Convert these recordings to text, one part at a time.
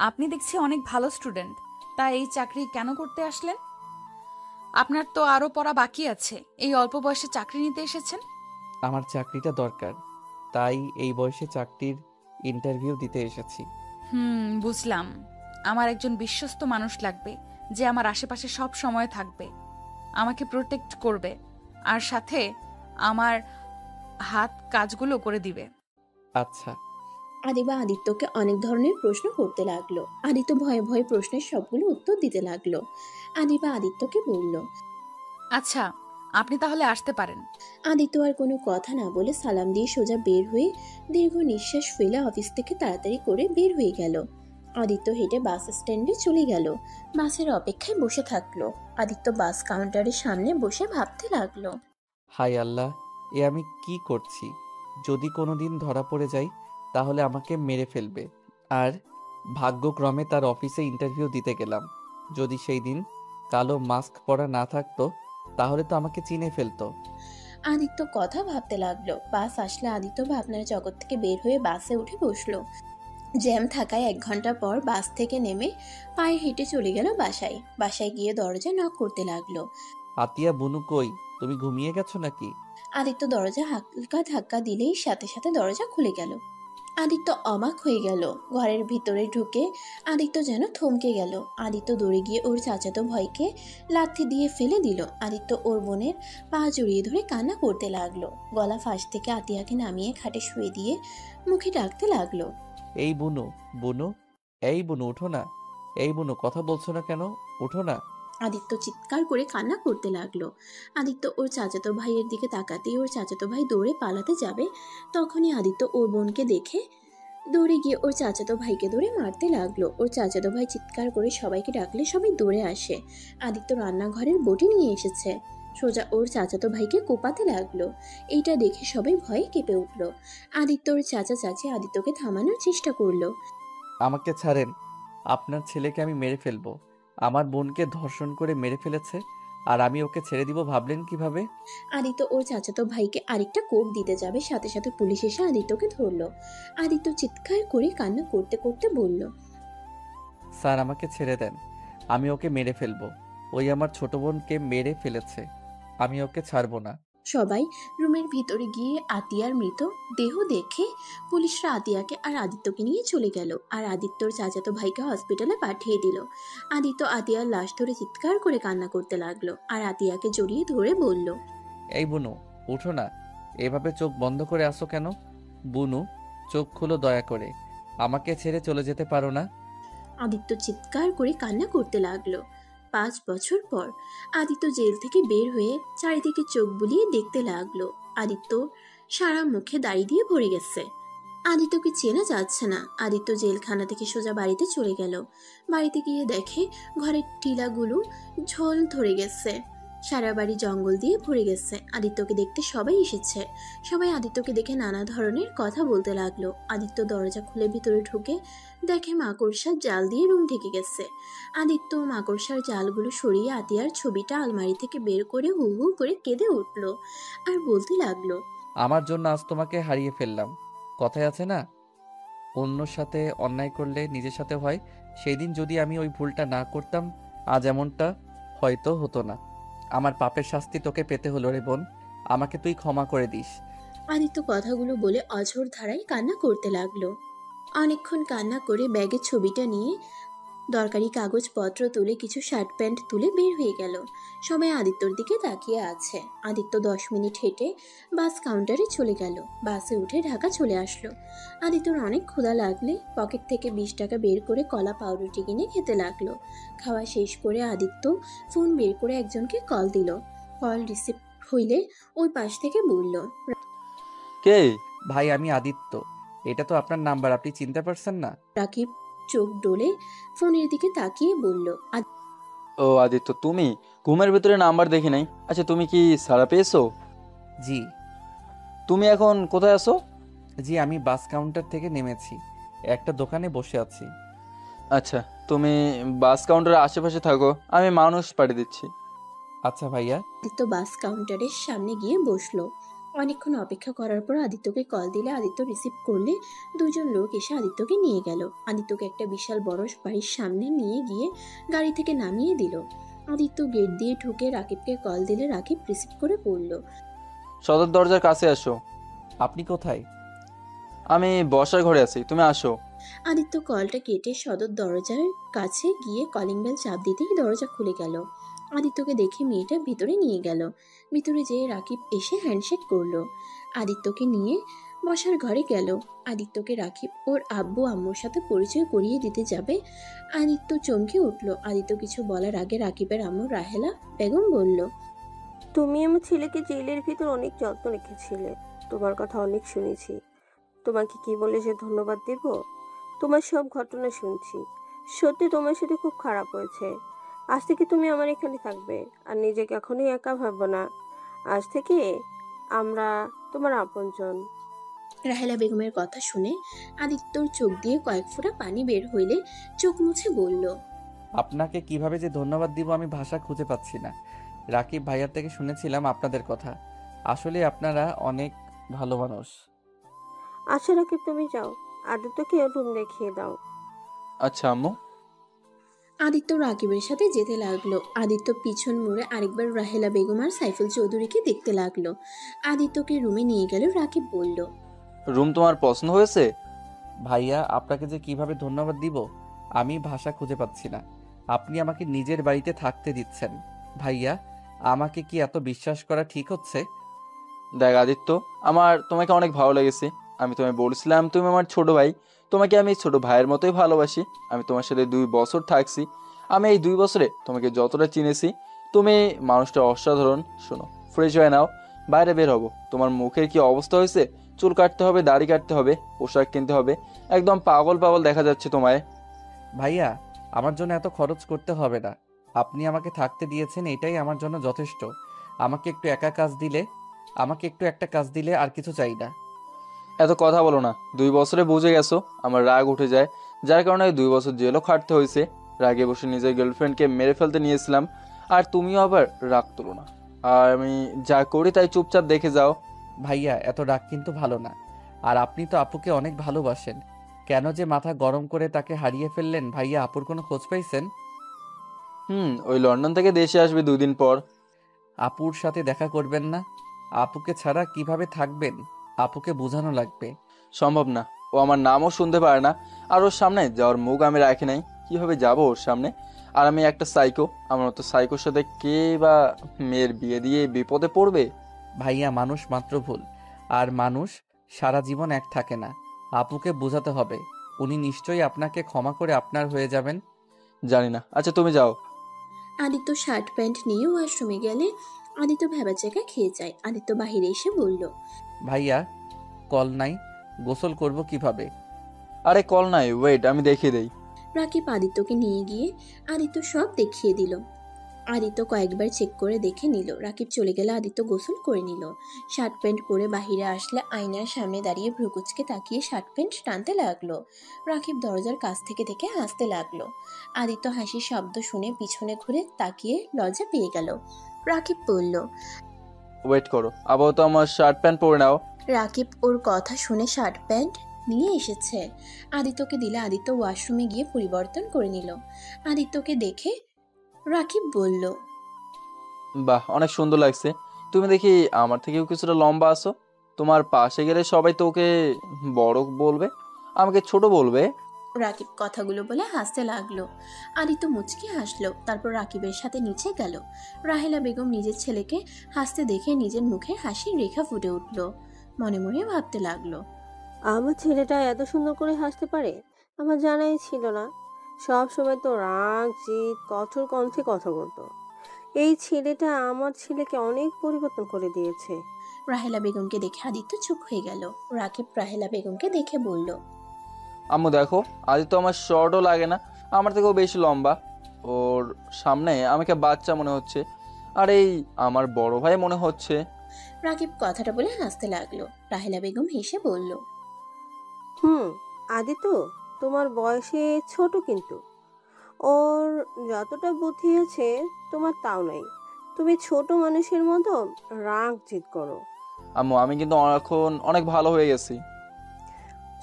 আপনি দেখছি অনেক ভালো স্টুডেন্ট, তাই এই চাকরি কেন করতে আসলেন? আপনার তো আরো পড়া বাকি আছে, এই অল্প বয়সে চাকরি নিতে এসেছেন। আমার চাকরিটা দরকার, তাই এই বয়সে চাকরির ইন্টারভিউ দিতে এসেছি। বুঝলাম। আমার একজন বিশ্বস্ত মানুষ লাগবে, যে আমার আশেপাশে সব সময় থাকবে, আমাকে প্রোটেক্ট করবে, আর সাথে আমার হাত কাজগুলো করে দিবে। আচ্ছা। আদিবা আদিত্যকে অনেক ধরনের প্রশ্ন করতে লাগলো। আদিত্য ভয়ে ভয়ে প্রশ্নের সবগুলো উত্তর দিতে লাগলো। আদিবা আদিত্যকে বলল। আচ্ছা, আপনি তাহলে আসতে পারেন। আদিত্য আর কোনো কথা না বলে সালাম দিয়ে সোজা বের হয়ে দীর্ঘ নিঃশ্বাস ফেলে অফিস থেকে তাড়াতাড়ি করে বের হয়ে গেল। আদিত্য হেঁটে বাস স্ট্যান্ডে চলে গেল। বাসের অপেক্ষায় বসে থাকলো। আদিত্য বাস কাউন্টারের সামনে বসে ভাবতে লাগলো। হাই আল্লাহ, এ আমি কি করছি? যদি কোনোদিন ধরা পড়ে যাই তাহলে আমাকে মেরে ফেলবে। আর ভাগ্যক্রমে তার অফিসে ইন্টারভিউ দিতে গেলাম। যদি সেই দিন কালো মাস্ক পরা না থাকতো তাহলে তো আমাকে চিনে ফেলতো। আদিত্য কথা ভাবতে লাগলো। বাস আসলে আদিত্য ভাবনার জগৎ থেকে বের হয়ে বাসে উঠে বসলো। জ্যাম থাকায় 1 ঘন্টা পর বাস থেকে নেমে পায়ে হেঁটে চলে গেল বাসায়। বাসায় গিয়ে দরজা নক করতে লাগলো। আতিয়া, বুনু কই? তুমি ঘুমিয়ে গেছো নাকি? আদিত্য দরজা হালকা ধাক্কা দিলেই সাথে সাথে দরজা খুলে গেল। আদিত্য অবাক হয়ে গেল। ঘরের ভিতরে ঢুকে আদিত্য যেন থমকে গেল। আদিত্য দৌড়ে গিয়ে ওর চাচাতো ভাইকে লাথি দিয়ে ফেলে দিল। আদিত্য ওর বোনের পা জড়িয়ে ধরে কান্না করতে লাগলো। গলা ফাঁস থেকে আতিয়াকে নামিয়ে খাটে শুয়ে দিয়ে মুখে ডাকতে লাগলো। এই বুনু, বুনু, এই বুনু উঠো না। এই বুনু, কথা বলছো না কেন? উঠো না। আদিত্য চিৎকার করে কান্না করতে লাগলো। আদিত্য ওর চাচাতো ভাইয়ের দিকে তাকাতেই ওর চাচাতো ভাই দৌড়ে পালাতে যাবে। তখনই আদিত্য ওর বোনকে দেখে দৌড়ে গিয়ে ওর চাচাতো ভাইকে ধরে মারতে লাগলো। ওর চাচাতো ভাই চিৎকার করে সবাইকে ডাকলে সবাই দৌড়ে আসে। আদিত্য রান্নাঘরের বটি নিয়ে এসেছে, সোজা ওর চাচাতো ভাইকে কোপাতে লাগলো। এইটা দেখে সবাই ভয়ে কেঁপে উঠলো। আদিত্য ওর চাচা চাচি আদিত্যকে থামানোর চেষ্টা করলো। আমাকে ছাড়েন, আপনার ছেলেকে আমি মেরে ফেলবো। আমার বোনকে ধর্ষণ করে মেরে ফেলেছে, আর আমি ওকে ছেড়ে দিব ভাবলেন কিভাবে? আদিত্য ওর চাচাতো ভাইকে আরেকটা কোপ দিতে যাবে, সাথে সাথে পুলিশ এসে আদিত্যকে ধরলো। আদিত্য চিৎকার করে কান্না করতে করতে বলল। স্যার, আমাকে ছেড়ে দেন, আমি ওকে মেরে ফেলবো। ওই আমার ছোট বোনকে মেরে ফেলেছে, আমি ওকে ছাড়বো না। সবাই রুমের ভিতরে গিয়ে আতিয়ার মৃত দেহ দেখে পুলিশরা আতিয়াকে আর আদিত্যকে নিয়ে চলে গেল, আর আদিত্যর চাচাতো ভাইকে হসপিটালে পাঠিয়ে দিল। আদিত্য আতিয়ার লাশ ধরে চিৎকার করে কান্না করতে লাগলো, আর আতিয়াকে জড়িয়ে ধরে বলল। এই বুনু, উঠো না। এভাবে চোখ বন্ধ করে আসো কেন? বুনু, চোখ খুলো দয়া করে। আমাকে ছেড়ে চলে যেতে পারো না? আদিত্য চিৎকার করে কান্না করতে লাগলো। 5 বছর পর আদিত্য জেল থেকে বের হয়ে চারিদিকে চোখ বুলিয়ে দেখতে লাগলো। আদিত্য সারা মুখে দাড়ি দিয়ে ভরে গেছে। আদিত্যকে চেনা যাচ্ছে না। আদিত্য জেলখানা থেকে সোজা বাড়িতে চলে গেল। বাড়িতে গিয়ে দেখে ঘরের টিলাগুলো ঝোল ধরে গেছে। সারা বাড়ি জঙ্গল দিয়ে ভরে গেছে। আদিত্যকে দেখতে সবাই এসেছে। সবাই আদিত্যকে দেখে নানা ধরনের কথা বলতে লাগলো। আদিত্য দরজা খুলে ভিতরে ঢুকে দেখে মাকড়সার জাল দিয়ে রুম ঢেকে গেছে। আদিত্য মাকড়সার জালগুলো সরিয়ে আতিয়ার ছবিটা আলমারি থেকে বের করে হু হু করে কেঁদে উঠল, আর বলতে লাগলো। আমার জন্য আজ তোমাকে হারিয়ে ফেললাম। কথায় আছে না, অন্যর সাথে অন্যায় করলে নিজের সাথে হয়। সেই দিন যদি আমি ওই ভুলটা না করতাম, আজ এমনটা হয়তো হতো না। আমার পাপের শাস্তি তোকে পেতে হলো রে বোন, আমাকে তুই ক্ষমা করে দিস। আদিত্য কথাগুলো বলে অঝোর ধারায় কান্না করতে লাগলো। অনেকক্ষণ কান্না করে ব্যাগের ছবিটা নিয়ে দরকারি কাগজপত্র তুলে কিছু শার্ট প্যান্ট তুলে বের হয়ে গেল। সবাই আদিত্যর দিকে তাকিয়ে আছে। আদিত্য 10 মিনিট হেঁটে বাস কাউন্টারে চলে গেল। বাসে উঠে ঢাকা চলে আসলো। আদিত্যর অনেক ক্ষুধা লাগলে পকেট থেকে 20 টাকা বের করে কলা পাউরুটি কিনে খেতে লাগলো। খাওয়া শেষ করে আদিত্য ফোন বের করে একজনকে কল দিল। কল রিসিভ হইলে ওই পাশ থেকে বলল। কে? ভাই, আমি আদিত্য। এটা তো আপনার নাম্বার, আপনি চিনতে পারছেন না? রাকিব চোখ ডোলে ফোনের দিকে তাকিয়ে বলল। ও আদিত্য, তুমি? ঘুমের ভিতরে নাম্বার দেখি নাই। আচ্ছা, তুমি কি সাড়া পেয়েছো? জি। তুমি এখন কোথায় আছো? জি, আমি বাস কাউন্টার থেকে নেমেছি, একটা দোকানে বসে আছি। আচ্ছা, তুমি বাস কাউন্টারের আশেপাশে থাকো, আমি মানুষ পাঠিয়ে দিচ্ছি। আচ্ছা ভাইয়া। আদিত্য বাস কাউন্টারের সামনে গিয়ে বসলো। অনেকক্ষণ অপেক্ষা করার পর আদিত্যকে কল দিলে আদিত্য রিসিভ করলে দুজন লোক এসে আদিত্যকে নিয়ে গেল। আদিত্যকে একটা বিশাল বড় বাড়ির সামনে নিয়ে গিয়ে গাড়ি থেকে নামিয়ে দিল। আদিত্য গেট দিয়ে ঢুকে রাকিবকে কল দিলে রাকিব রিসিভ করে পড়ল। সদর দরজার কাছে আসো। আপনি কোথায়? আমি বসার ঘরে আছি, তুমি আসো। আদিত্য কলটা কেটে সদর দরজার কাছে গিয়ে কলিং বেল চাপ দিতেই দরজা খুলে গেল। আদিত্যকে দেখে মেয়েটা ভিতরে নিয়ে গেল। ভিতরে যেয়ে রাকিব এসে হ্যান্ডশেক করলো। আদিত্যকে নিয়ে বসার ঘরে গেল। আদিত্যকে রাকিব ওর আব্বু আম্মুর সাথে পরিচয় করিয়ে দিতে যাবে। আদিত্য চমকে উঠল। আদিত্য কিছু বলার আগে রাকিবের আম্মু রাহেলা বেগম বলল, তুমি আমার ছেলেকে জেলের ভিতর অনেক যত্ন রেখেছিলে। তোমার কথা অনেক শুনেছি। তোমাকে কি বলে যে ধন্যবাদ দেব? তোমার সব ঘটনা শুনছি। সত্যি তোমার সাথে খুব খারাপ হয়েছে। আজ থেকে তুমি আমার এখানে থাকবে আর নিজেকে এখনই একা ভাববো না। আজ থেকে আমরা তোমার আপনজন। রাহেলা বেগমের কথা শুনে আদিত্যর চোখ দিয়ে কয়েক ফোঁটা পানি বের হইলে চোখ মুছে বলল, আপনাকে কিভাবে যে ধন্যবাদ দিব আমি ভাষা খুঁজে পাচ্ছি না। রাকিব ভাইয়ার থেকে শুনেছিলাম আপনাদের কথা। আসলে আপনারা অনেক ভালো মানুষ। আচ্ছা রাকিব, তুমি যাও, আদিত্যকে রুম দেখিয়ে দাও। আচ্ছা আম্মু। আদিত্য রাকিবের সাথে যেতে লাগলো। আদিত্য পিছন মুড়ে আরেকবার রাহেলা বেগম আর সাইফুল চৌধুরীকে দেখতে লাগলো। আদিত্যকে রুমে নিয়ে গেল। রাকিব বলল, রুম তোমার পছন্দ হয়েছে? ভাইয়া আপনাকে যে কিভাবে ধন্যবাদ দিব আমি ভাষা খুঁজে পাচ্ছি না। আপনি আমাকে নিজের বাড়িতে থাকতে দিচ্ছেন। ভাইয়া আমাকে কি এত বিশ্বাস করা ঠিক হচ্ছে? দেখ আদিত্য, আমার তোমাকে অনেক ভালো লেগেছে। আমি তোমায় বলছিলাম তুমি আমার ছোট ভাই। তোমাকে আমি ছোট ভাইয়ের মতোই ভালোবাসি। আমি তোমার সাথে 2 বছর থাকছি। আমি এই 2 বছরে তোমাকে যতটা চিনেছি, তুমি মানুষটা অসাধারণ। শোনো, ফ্রেশ হয়ে নাও, বাইরে বের হবো। তোমার মুখের কি অবস্থা হয়েছে? চুল কাটতে হবে, দাড়ি কাটতে হবে, পোশাক কিনতে হবে। একদম পাগল পাগল দেখা যাচ্ছে তোমায়। ভাইয়া আমার জন্য এত খরচ করতে হবে না। আপনি আমাকে থাকতে দিয়েছেন, এটাই আমার জন্য যথেষ্ট। আমাকে একটু একটা কাজ দিলে আর কিছু চাই না। এত কথা বলো না। 2 বছরে বুঝে গেছো আমার রাগ উঠে যায়, যার কারণে 2 বছর জেলও খাটতে হয়েছে। রাগে বসে নিজের গার্লফ্রেন্ডকে মেরে ফেলতে নিয়েছিলাম, আর তুমিও আবার রাগ তুলো না। আর আমি যা করি তাই চুপচাপ দেখে যাও। ভাইয়া এত রাগ কিন্তু ভালো না। আর আপনি তো আপুকে অনেক ভালোবাসেন, কেন যে মাথা গরম করে তাকে হারিয়ে ফেললেন? ভাইয়া আপুর কোনো খোঁজ পাইছেন? ওই লন্ডন থেকে দেশে আসবে 2 দিন পর। আপুর সাথে দেখা করবেন না? আপুকে ছাড়া কিভাবে থাকবেন? আপুকে বোঝানো লাগবে। সম্ভব না, ও আমার নামও শুনতে পারে না। আর ওর সামনে যাওয়ার মুখ আমি রাখি নাই। কিভাবে যাব ওর সামনে? আর আমি একটা সাইকো। আমার মতো সাইকোর সাথে কে বা মেয়ের বিয়ে দিয়ে বিপদে পড়বে? ভাইয়া মানুষ মাত্র ভুল, আর মানুষ সারা জীবন এক থাকে না। আপুকে বোঝাতে হবে। উনি নিশ্চয়ই আপনাকে ক্ষমা করে আপনার হয়ে যাবেন। জানি না। আচ্ছা তুমি যাও। আদিত্য শার্ট প্যান্ট নিয়ে ওয়াশরুমে গেলে আদিত্য ভেবাচাকা খেয়ে যায়। আদিত্য বাহিরে এসে বলল, ভাইয়া কল নাই, গোসল করব কিভাবে? আরে কল নাই, ওয়েট আমি দেখিয়ে দেই। রাকিব আদিত্যকে নিয়ে গিয়ে আদিত্য সব দেখিয়ে দিল। আদিত্য কয়েকবার চেক করে দেখে নিল। রাকিব চলে গেলে আদিত্য গোসল করে নিল। শার্ট প্যান্ট পরে বাহিরে আসলে আয়নার সামনে দাঁড়িয়ে ভ্রুকুচকে তাকিয়ে শার্ট প্যান্ট টানতে লাগলো। রাকিব দরজার কাছ থেকে থেকে হাসতে লাগলো। আদিত্য হাসির শব্দ শুনে পিছনে ঘুরে তাকিয়ে লজ্জা পেয়ে গেল। রাকিব বলল, ওয়েট করো, আপাতত আমার শার্ট প্যান্ট পরে নাও। রাকিব ওর কথা শুনে শার্ট প্যান্ট নিয়ে এসেছে। আদিত্যকে দিলে আদিত্য ওয়াশরুমে গিয়ে পরিবর্তন করে নিল। আদিত্যকে দেখে রাকিব বলল, বাহ, অনেক সুন্দর লাগছে। তুমি দেখি আমার থেকেও কিছুটা লম্বা আছো। তোমার পাশে গেলে সবাই তোকে বড় বলবে, আমাকে ছোট বলবে। রাকিব কথাগুলো বলে হাসতে লাগলো। আদিত্য মুচকি হাসলো। তারপর রাকিবের সাথে নিচে গেল। রাহেলা বেগম নিজের ছেলেকে হাসতে দেখে নিজের মুখে হাসির রেখা ফুটে উঠল। মনে মনে ভাবতে লাগলো, আমার ছেলেটা এত সুন্দর করে হাসতে পারে, আমার জানাই ছিল না। সব সময় তো রাগ জিদ কঠোর কণ্ঠে কথা বলতো। এই ছেলেটা আমার ছেলেকে অনেক পরিবর্তন করে দিয়েছে। রাহেলা বেগমকে দেখে আদিত্য চুপ হয়ে গেল। রাকিব রাহেলা বেগমকে দেখে বলল, আম্মু দেখো, আজ তো আমার শর্টও লাগে না, আমার থেকেও বেশি লম্বা। ওর সামনে আমাকে বাচ্চা মনে হচ্ছে, আর এই আমার বড় ভাই মনে হচ্ছে। রাকিব কথাটা বলে হাসতে লাগলো। রাহেলা বেগম হেসে বলল, আদিত্য তোমার বয়সে ছোট, কিন্তু ওর যতটা বুদ্ধি আছে তোমার তাও নাই। তুমি ছোট মানুষের মতো রাগ জিদ করো। আম্মু আমি কিন্তু এখন অনেক ভালো হয়ে গেছি।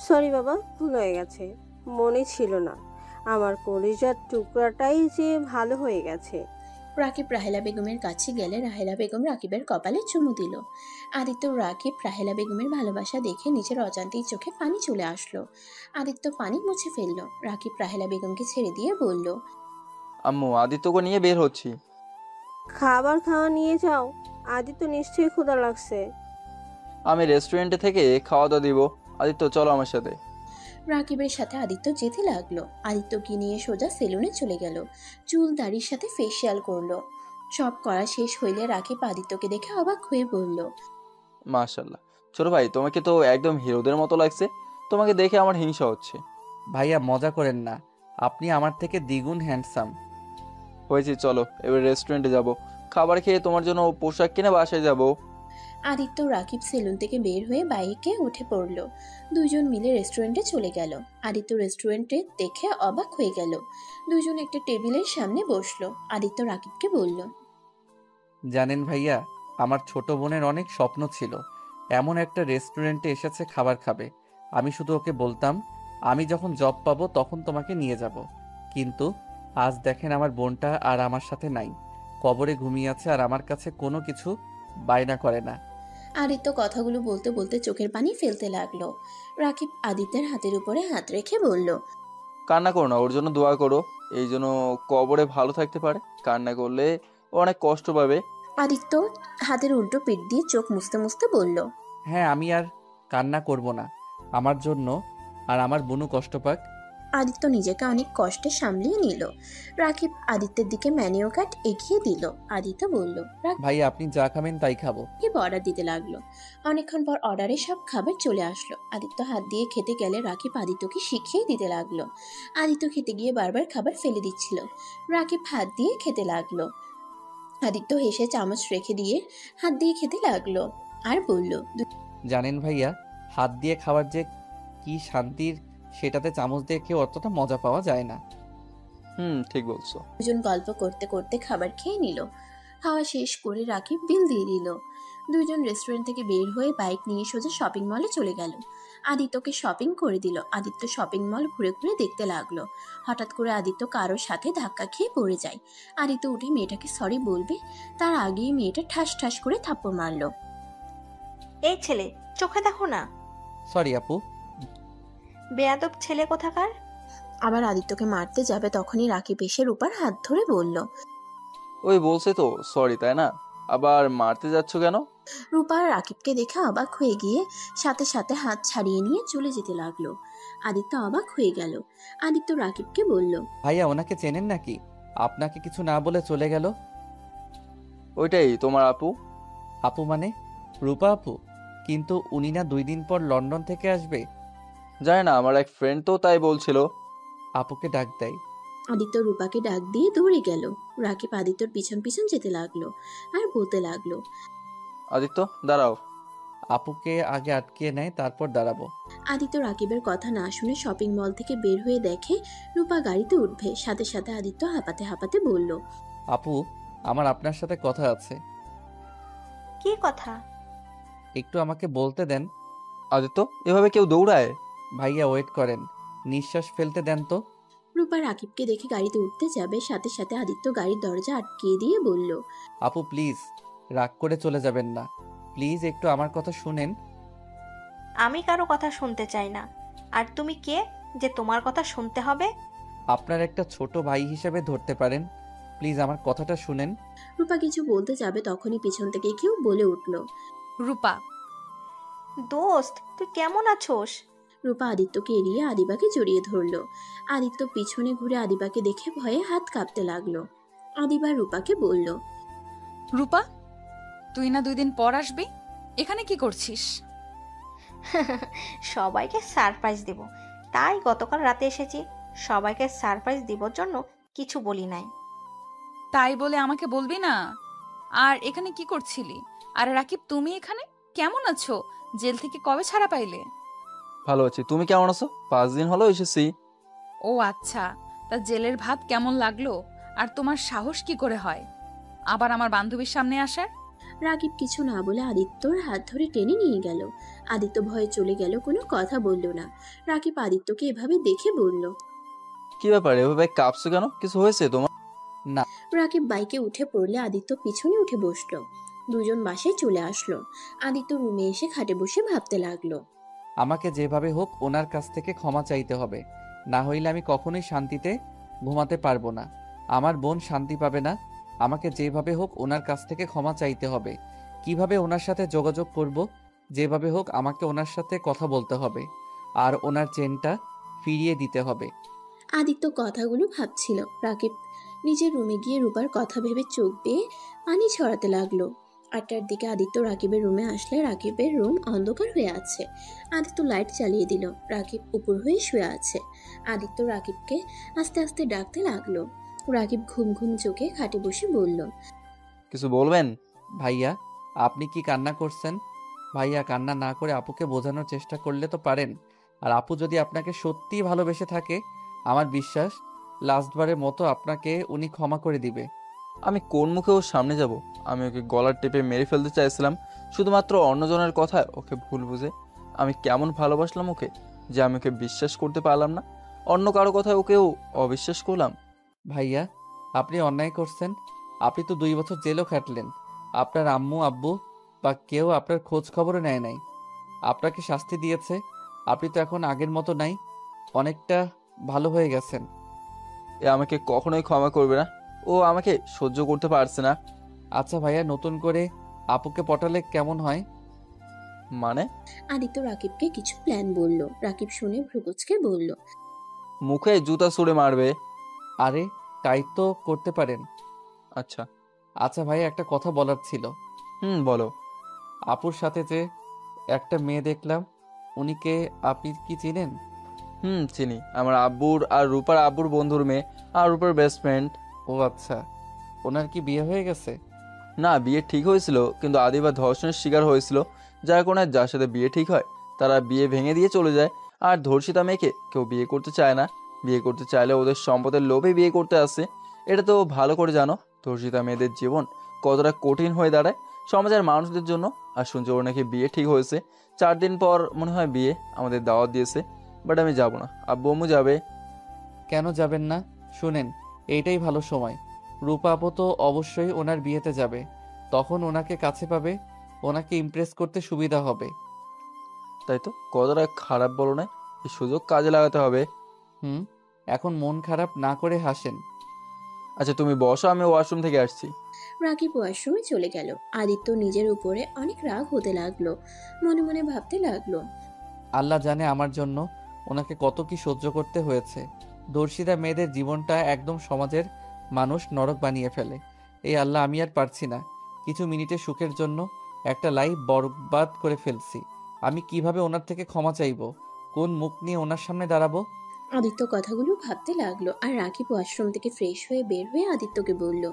সরি বাবা, ভুল হয়ে গেছে, মনে ছিল না। আমার কলিজার টুকরাটাই যে ভালো হয়ে গেছে। রাকিব রাহেলা বেগমের কাছে গেলে রাহেলা বেগম রাকিবের কপালে চুমু দিল। আদিত্য রাকিব রাহেলা বেগমের ভালোবাসা দেখে নিজের অজান্তেই চোখে পানি চলে আসলো। আদিত্য পানি মুছে ফেললো। রাকিব রাহেলা বেগমকে ছেড়ে দিয়ে বলল, আম্মু আদিত্যকে নিয়ে বের হচ্ছি। খাবার খাওয়া নিয়ে যাও, আদিত্য নিশ্চয়ই ক্ষুধা লাগছে। আমি রেস্টুরেন্টে থেকে খাওয়া দাওয়া দিব। আদিত্য চলো আমার সাথে। রাকিবের সাথে আদিত্য যেতে লাগলো। আদিত্যকে নিয়ে সোজা সেলুনে চলে গেল। চুল দাড়ির সাথে ফেসিয়াল করলো। সব করা শেষ হইলে রাকিব আদিত্যকে দেখে অবাক হয়ে বলল, মাশাল্লাহ, ছোট ভাই তোমাকে তো একদম হিরোদের মতো লাগছে। তোমাকে দেখে আমার হিংসা হচ্ছে। ভাইয়া মজা করেন না, আপনি আমার থেকে দ্বিগুণ হ্যান্ডসাম। হয়েছে, চলো এবার রেস্টুরেন্টে যাব। খাবার খেয়ে তোমার জন্য পোশাক কিনে বাসায় যাব। আদিত্য রাকিব সেলুন থেকে বের হয়ে বাইকে উঠে পড়ল। দুজন মিলে রেস্টুরেন্টে চলে গেল। আদিত্য রেস্টুরেন্টে দেখে অবাক হয়ে গেল। দুজন একটা টেবিলের সামনে বসলো। আদিত্য রাকিবকে বলল, জানেন ভাইয়া, আমার ছোট বোনের অনেক স্বপ্ন ছিল এমন একটা রেস্টুরেন্টে এসেছে খাবার খাবে। আমি শুধু ওকে বলতাম আমি যখন জব পাবো তখন তোমাকে নিয়ে যাব। কিন্তু আজ দেখেন আমার বোনটা আর আমার সাথে নাই, কবরে ঘুমিয়ে আছে আর আমার কাছে কোনো কিছু বায়না করে না। আদিত্য কথাগুলো বলতে বলতে চোখের পানি ফেলতে লাগলো। রাকিব আদিত্যের হাতের উপরে হাত রেখে বলল, কান্না করো না, ওর জন্য দোয়া করো, এই জন্য কবরে ভালো থাকতে পারে। কান্না করলে ও অনেক কষ্ট পাবে। আদিত্য হাতের উল্টো পিঠ দিয়ে চোখ মুছতে মুছতে বলল, হ্যাঁ, আমি আর কান্না করব না আমার জন্য, আর আমার বোনও কষ্ট পাক। আদিত্য নিজেকে অনেক কষ্টে সামলিয়ে নিল। রাকিব আদিত্যের দিকে মেনু কার্ড এগিয়ে দিল। আদিত্য বলল, ভাইয়া আপনি যা খাবেন তাই খাবো। রাকিব অর্ডার দিতে লাগলো। অনেকক্ষণ পর অর্ডারে সব খাবার চলে আসলো। আদিত্য হাত দিয়ে খেতে গেলে রাকিব আদিত্যকে শিখিয়ে দিতে লাগলো। আদিত্য খেতে গিয়ে বারবার খাবার ফেলে দিচ্ছিল। রাকিব হাত দিয়ে খেতে লাগলো। আদিত্য হেসে চামচ রেখে দিয়ে হাত দিয়ে খেতে লাগলো আর বলল, জানেন ভাইয়া, হাত দিয়ে খাবার যে কি শান্তির, সেটাতে চামচ দিয়ে খেয়ে অতটা মজা পাওয়া যায় না। ঠিক বলছো। দুজন গল্প করতে করতে খাবার খেয়ে নিল। খাওয়া শেষ করে রাকিব বিল দিয়ে দিল। দুজন রেস্টুরেন্ট থেকে বের হয়ে বাইক নিয়ে সোজা শপিং মলে চলে গেল। আদিত্যকে শপিং করে দিল। আদিত্য শপিং মল ঘুরে ঘুরে দেখতে লাগলো। হঠাৎ করে আদিত্য কারোর সাথে ধাক্কা খেয়ে পড়ে যায়। আদিত্য উঠে মেয়েটাকে সরি বলবে, তার আগেই মেয়েটা ঠাস ঠাস করে থাপ্পড় মারলো। এই ছেলে, চোখে দেখো না, সরি আপু। বেয়াদব ছেলে কোথাকার। আবার আদিত্যকে মারতে যাবে তখনই রাকিব এসে রূপার হাত ধরে বলল, ওই বলছে তো সরি, তাই না? আবার মারতে যাচ্ছ কেন? রূপা রাকিবকে দেখে অবাক হয়ে গিয়ে সাথে সাথে হাত ছাড়িয়ে নিয়ে চলে যেতে লাগলো। আদিত্য অবাক হয়ে গেল। আদিত্য রাকিবকে বলল, ভাইয়া ওনাকে চেনেন নাকি? আপনাকে কিছু না বলে চলে গেল। ওইটাই তোমার আপু? আপু মানে রূপা আপু? কিন্তু উনি না 2 দিন পর লন্ডন থেকে আসবে। জানি না, আমার এক ফ্রেন্ড তো তাই বলছিল। আপুকে ডাক দেয়। আদিত্য রূপাকে ডাক দিয়ে দৌড়ে গেল। রাকিব আদিত্যর পিছন পিছন যেতে লাগলো আর বলতে লাগলো, আদিত্য দাঁড়াও। আপুকে আগে আটকিয়ে নেয়, তারপর দাঁড়াবো। আদিত্য রাকিবের কথা না শুনে শপিং মল থেকে বের হয়ে দেখে রূপা গাড়িতে উঠবে। সাথে সাথে আদিত্য হাঁপাতে হাঁপাতে বলল, আপু আমার আপনার সাথে কথা আছে। কি কথা? একটু আমাকে বলতে দেন। আদিত্য, এভাবে কেউ দৌড়ায়? ভাইয়া ওয়েট করেন, নিঃশ্বাস ফেলতে দেন তো। রূপা রাকিবকে দেখে গাড়িতে উঠতে যাবে, সাথে সাথে আদিত্য গাড়ির দরজা আটকিয়ে দিয়ে বলল, আপু প্লিজ রাগ করে চলে যাবেন না, প্লিজ একটু আমার কথা শুনেন। আমি কারো কথা শুনতে চাই না। আর তুমি কে যে তোমার কথা শুনতে হবে? আপনার একটা ছোট ভাই হিসেবে ধরতে পারেন, প্লিজ আমার কথাটা শুনেন। রূপা কিছু বলতে যাবে তখনই পিছন থেকে কেউ বলে উঠল, রূপা। দোস্ত, তুই কেমন আছোস? রূপা আদিত্যকে এড়িয়ে আদিবাকে জড়িয়ে ধরলো। আদিত্য পিছনে ঘুরে আদিবাকে দেখে ভয়ে হাত কাঁপতে লাগলো। আদিবা রূপাকে বলল, রূপা, তুই না 2 দিন পর আসবি, এখানে কি করছিস? সবাইকে সারপ্রাইজ দেব, তাই গতকাল রাতে এসেছি। সবাইকে সারপ্রাইজ দেবার জন্য কিছু বলি নাই। তাই বলে আমাকে বলবি না? আর এখানে কি করছিলি? আর রাকিব, তুমি এখানে কেমন আছো? জেল থেকে কবে ছাড়া পাইলে? ভালো আছি, তুমি কেমন আছো? 5 দিন হলো এসেছি। ও আচ্ছা, তা জেলের ভাত কেমন লাগলো? আর তোমার সাহস কি করে হয় আবার আমার বান্ধবীর সামনে আসার? রাকিব কিছু না বলে আদিত্যর হাত ধরে টেনে নিয়ে গেল। আদিত্য ভয়ে চলে গেল, কোনো কথা বলল না। রাকিব আদিত্যকে এভাবে দেখে বলল, কি ব্যাপার, এভাবে কাঁপছো কেন? কিছু হয়েছে তোমার? না। রাকিব বাইকে উঠে পড়লে আদিত্য পিছনে উঠে বসলো। দুজন বাসায় চলে আসলো। আদিত্য রুমে এসে খাটে বসে ভাবতে লাগলো। আমাকে যেভাবে হোক ওনার কাছ থেকে ক্ষমা চাইতে হবে, না হইলে আমি কখনোই শান্তিতে ঘুমাতে পারবো না। আমার বোন শান্তি পাবে না। আমাকে যেভাবে হোক ওনার কাছ থেকে ক্ষমা চাইতে হবে। কিভাবে ওনার সাথে যোগাযোগ করব? যেভাবে হোক আমাকে ওনার সাথে কথা বলতে হবে, আর ওনার চেনটা ফিরিয়ে দিতে হবে। আদিত্য কথাগুলো ভাবছিল। রাকিব নিজের রুমে গিয়ে রূপার কথা ভেবে চোখ বেয়ে পানি ছড়াতে লাগলো। 8টার দিকে আদিত্য রাকিবের রুমে আসলে রাকিবের রুম অন্ধকার হয়ে আছে। আদিত্য লাইট চালিয়ে দিল। রাকিব উপর হয়ে শুয়ে আছে। আদিত্য রাকিবকে আস্তে আস্তে ডাকতে লাগলো। রাকিব ঘুম ঘুম চোখে খাটে বসে বলল, কিছু বলবেন? ভাইয়া, আপনি কি কান্না করছেন? ভাইয়া, কান্না না করে আপুকে বোঝানোর চেষ্টা করলে তো পারেন। আর আপু যদি আপনাকে সত্যিই ভালোবেসে থাকে, আমার বিশ্বাস লাস্টবারের মতো আপনাকে উনি ক্ষমা করে দিবে। আমি কোন মুখে ওর সামনে যাব? আমি ওকে গলার টেপে মেরে ফেলতে চাইছিলাম, শুধুমাত্র অন্যজনের কথায় ওকে ভুল বুঝে। আমি কেমন ভালোবাসলাম ওকে যে আমি ওকে বিশ্বাস করতে পারলাম না। অন্য কারো কথায় ওকেও অবিশ্বাস করলাম। ভাইয়া, আপনি অন্যায় করছেন। আপনি তো 2 বছর জেলও খাটলেন। আপনার আম্মু আব্বু বা কেউ আপনার খোঁজ খবরও নেয় নাই, আপনাকে শাস্তি দিয়েছে। আপনি তো এখন আগের মতো নাই, অনেকটা ভালো হয়ে গেছেন। এ আমাকে কখনোই ক্ষমা করবে না। ও আমাকে সহ্য করতে পারছে না। আচ্ছা ভাইয়া, নতুন করে আপুকে পটালে কেমন হয়? মানে? আদিত্য রাকিবকে কিছু প্ল্যান বলল। রাকিব শুনে ভ্রুকুচকে বলল, মুখে জুতা ছুঁড়ে মারবে। আরে, তাই তো করতে পারেন। আচ্ছা। আচ্ছা ভাইয়া, একটা কথা বলার ছিল। বলো। আপুর সাথে যে একটা মেয়ে দেখলাম, উনিকে আপনি কি চিনেন? চিনি। আমার আব্বুর আর রূপার আব্বুর বন্ধুর মেয়ে, আর রূপার বেস্ট ফ্রেন্ড। ও আচ্ছা, ওনার কি বিয়ে হয়ে গেছে? না, বিয়ে ঠিক হয়েছিল, কিন্তু আদিবা ধর্ষণের শিকার হয়েছিল, যার কারণে যার সাথে বিয়ে ঠিক হয় তারা বিয়ে ভেঙে দিয়ে চলে যায়। আর ধর্ষিতা মেয়েকে কেউ বিয়ে করতে চায় না। বিয়ে করতে চাইলে ওদের সম্পদের লোভে বিয়ে করতে আসে। এটা তো ভালো করে জানো। ধর্ষিতা মেয়েদের জীবন কতটা কঠিন হয়ে দাঁড়ায় সমাজের মানুষদের জন্য। আর শুনছি ওর নাকি বিয়ে ঠিক হয়েছে। 4 দিন পর মনে হয় বিয়ে, আমাদের দাওয়াত দিয়েছে। বাট আমি যাব না, আব্বু আম্মু যাবে। কেন যাবেন না? শুনেন, এইটাই ভালো সময়। রূপা আপু তো অবশ্যই ওনার বিয়েতে যাবে, তখন ওনাকে কাছে পাবে, ওনাকে ইমপ্রেস করতে সুবিধা হবে। তাই তো, কতটা খারাপ বলো না? এই সুযোগ কাজে লাগাতে হবে। হুম, এখন মন খারাপ না করে হাসেন। আচ্ছা তুমি বসো, আমি ওয়াশরুম থেকে আসছি। রাকিব ওয়াশরুমে চলে গেল। আদিত্য নিজের উপরে অনেক রাগ হতে লাগলো। মনে মনে ভাবতে লাগলো, আল্লাহ জানে আমার জন্য ওনাকে কত কি সহ্য করতে হয়েছে। দর্শিতা মেয়েদের জীবনটা একদম সমাজের মানুষ নরক বানিয়ে ফেলে। এই আল্লাহ, আমি আর পারছি না। কিছু মিনিটের সুখের জন্য একটা লাইফ বরবাদ করে ফেলছি। আমি কিভাবে ওনার থেকে ক্ষমা চাইবো? কোন মুখ নিয়ে ওনার সামনে দাঁড়াবো? আদিত্য কথাগুলো ভাবতে লাগলো। আর রাকিব ওয়াশরুম থেকে ফ্রেশ হয়ে বের হয়ে আদিত্যকে বলল,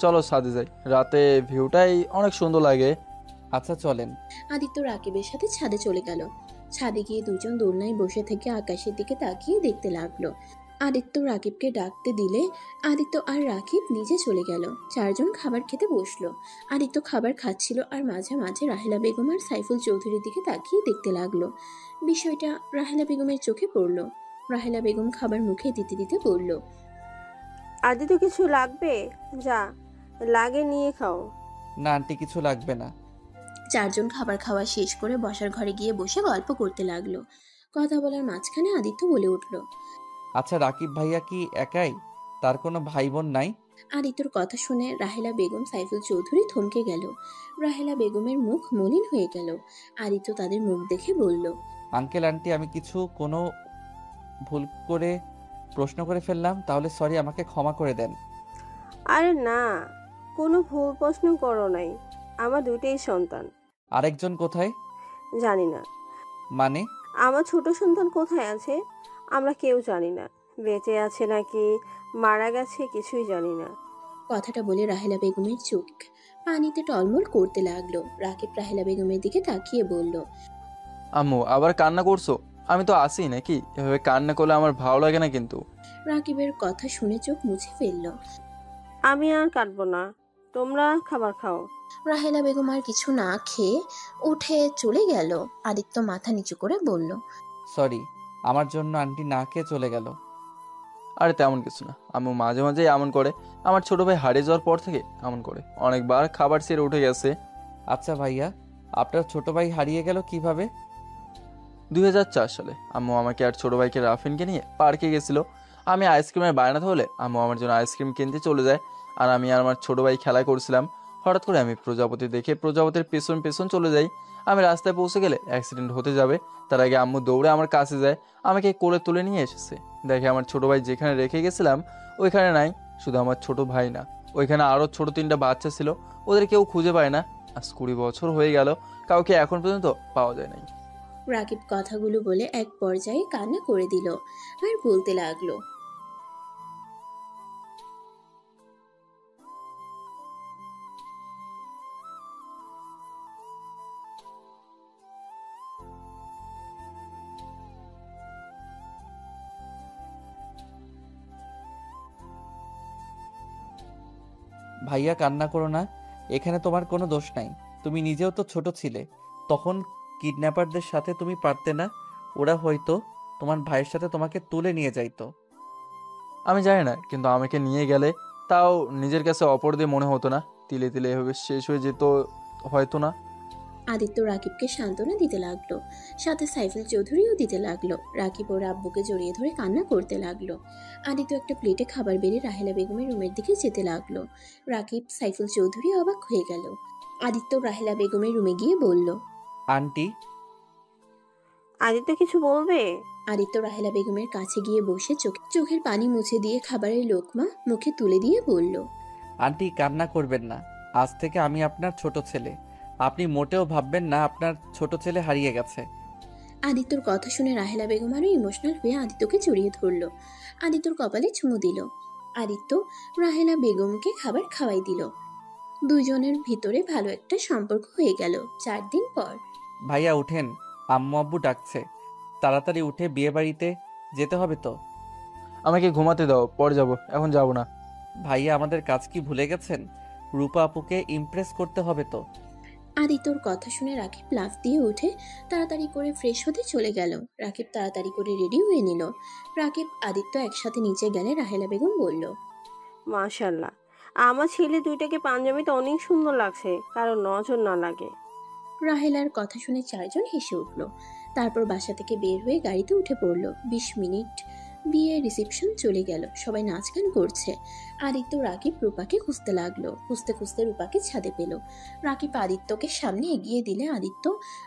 চলো ছাদে যাই, রাতে ভিউটাই অনেক সুন্দর লাগে। আচ্ছা চলেন। আদিত্য রাকিবের সাথে ছাদে চলে গেল। ছাদে গিয়ে দুজন দোলনায় বসে থেকে আকাশের দিকে তাকিয়ে দেখতে লাগলো। আদিত্য রাকিবকে ডাকতে দিলে আদিত্য আর রাকিব নিজে চলে গেল। 4 জন খাবার খেতে বসলো। আদিত্য খাবার খাচ্ছিল আর মাঝে মাঝে রাহেলা বেগম আর সাইফুল চৌধুরীর দিকে তাকিয়ে দেখতে লাগলো। বিষয়টা রাহেলা বেগমের চোখে পড়লো। রাহেলা বেগম খাবার মুখে দিতে দিতে বলল, আদি তো কিছু লাগবে? যা লাগে নিয়ে খাও। না আন্টি, কিছু লাগবে না। 4 জন খাবার খাওয়া শেষ করে বসার ঘরে গিয়ে বসে গল্প করতে লাগলো। কথা বলার মাঝখানে আদিত্য বলে উঠল, আচ্ছা, রাকিব ভাইয়া কি একাই? তার কোনো ভাই বোন নাই? আদিত্যর কথা শুনে রাহেলা বেগম সাইফুল চৌধুরী থমকে গেল। রাহেলা বেগমের মুখ মলিন হয়ে গেল। আদিত্য তাদের মুখ দেখে বলল, আঙ্কেল আন্টি, আমি কোনো ভুল করে প্রশ্ন করে ফেললাম, তাহলে সরি, আমাকে ক্ষমা করে দেন। আরে না, কোনো ভুল প্রশ্ন করো নাই। আমার 2টাই সন্তান। আরেকজন কোথায়? জানি না। মানে? আমার ছোট সন্তান কোথায় আছে আমরা কেউ জানি না। বেঁচে আছে নাকি মারা গেছে কিছুই জানি না। কথাটা বলে রাহেলা বেগমের চোখ পানিতে টলমল করতে লাগলো। রাকিব রাহেলা বেগমের দিকে তাকিয়ে বলল, আম্মু আবার কান্না করছো? আমি তো আসি নাকি? এভাবে কান্না করলে আমার ভালো লাগে না কিন্তু। রাকিবের কথা শুনে চোখ মুছে ফেলল। আমি আর কাটবো না। তোমরা খাবার খাও। রাহেলা বেগম আর কিছু না খেয়ে উঠে চলে গেল। আদিত্য মাথা নিচু করে বলল, সরি, আমার জন্য আন্টি না খেয়ে চলে গেল। আরে তেমন কিছু না, আম্মু মাঝে মাঝে এমন করে। আমার ছোট ভাই হারিয়ে যাওয়ার পর থেকে এমন করে, অনেকবার খাবার ছেড়ে উঠে গেছে। আচ্ছা ভাইয়া, আপনার ছোট ভাই হারিয়ে গেল কিভাবে? 2004 সালে আম্মু আমাকে আর ছোট ভাইকে রাফিনকে নিয়ে পার্কে গেছিল। আমি আইসক্রিমের বায়নাতে হলে আম্মু আমার জন্য আইসক্রিম কিনতে চলে যায়, আর আমি আর আমার ছোট ভাই খেলা করছিলাম। হঠাৎ করে আমি প্রজাপতি দেখে প্রজাপতির পেছন পেছন চলে যাই। আমি রাস্তায় পৌঁছে গেলে অ্যাক্সিডেন্ট হতে যাবে, তার আগে আম্মু দৌড়ে আমার কাছে যায়, আমাকে কোলে তুলে নিয়ে এসেছে। দেখে আমার ছোট ভাই যেখানে রেখে গেছিলাম ওইখানে নাই। শুধু আমার ছোট ভাই না, ওইখানে আরও ছোট 3টা বাচ্চা ছিল, ওদের কেউ খুঁজে পায় না। আজ 20 বছর হয়ে গেল, কাউকে এখন পর্যন্ত পাওয়া যায় নাই। রাকিব কথাগুলো বলে এক পর্যায়ে কান্না করে দিল আর বলতে লাগলো, ভাইয়া কান্না করো না, এখানে তোমার কোনো দোষ নাই। তুমি নিজেও তো ছোট ছিলে তখন, কিডন্যাপারদের সাথে তুমি পারতে না? ওরা হয়তো তোমার ভাইয়ের সাথে তোমাকে তুলে নিয়ে যাইতো। আমি জানি না, কিন্তু আমাকে নিয়ে গেলে তাও নিজের কাছে অপরাধী মনে হতো না। তিলে তিলে এভাবে শেষ হয়ে যেত হয়তো না। আদিত্য রাকিবকে সান্ত্বনা দিতে লাগলো, সাথে সাইফুল চৌধুরীও দিতে লাগলো। রাকিব ওর আব্বুকে জড়িয়ে ধরে কান্না করতে লাগলো। আদিত্য একটা প্লেটে খাবার বেড়ে রাহেলা বেগমের রুমের দিকে যেতে লাগলো। রাকিব, সাইফুল চৌধুরী অবাক হয়ে গেল। আদিত্য রাহেলা বেগমের রুমে গিয়ে বলল, আন্টি। আদিত্য কিছু বলবে? আদিত্য রাহেলা বেগমের কাছে গিয়ে বসে চোখের পানি মুছে দিয়ে খাবারের লোকমা মুখে তুলে দিয়ে বলল, আন্টি কান্না করবেন না, আজ থেকে আমি আপনার ছোট ছেলে। আপনি মোটেও ভাববেন না আপনার ছোট ছেলে হারিয়ে গেছে। আদিত্যর কথা শুনে রাহেলা বেগম আরো ইমোশনাল হয়ে আদিত্যকে জড়িয়ে ধরলো। আদিত্যর কপালে চুমু দিল। আদিত্য রাহেলা বেগমকে খাবার খাওয়াই দিল। দুজনের ভিতরে ভালো একটা সম্পর্ক হয়ে গেল। 4 দিন পর ভাইয়া উঠেন, আম্মু আব্বু ডাকছে। তাড়াতাড়ি উঠে বিয়ে বাড়িতে যেতে হবে তো। আমাকে ঘুমাতে দাও, পরে যাব, এখন যাব না। ভাইয়া আমাদের কাজ কি ভুলে গেছেন? রূপা আপুকে ইমপ্রেস করতে হবে তো। আদিত্যর কথা শুনে রাকিব লাফ দিয়ে উঠে তাড়াতাড়ি করে ফ্রেশ হতে চলে গেল। রাকিব তাড়াতাড়ি করে রেডি হয়ে নিল। রাকিব আদিত্য একসাথে নিচে গেলে রাহেলা বেগম বলল, মাশাল্লাহ, আমার ছেলে দুইটাকে পাঞ্জাবিতে অনেক সুন্দর লাগছে, কারণ নজর না লাগে। রাহেলার কথা শুনে 4 জন হেসে উঠল। তারপর বাসা থেকে বের হয়ে গাড়িতে উঠে পড়ল। 20 মিনিট বিয়ের রিসেপশন চলে গেল, সবাই নাচ গান করছে। আদিত্য রাকিব রূপাকে খুঁজতে লাগলো। খুঁজতে খুঁজতে রূপাকে ছাদে পেল। রাকিব আদিত্যকে সামনে এগিয়ে দিলে আদিত্য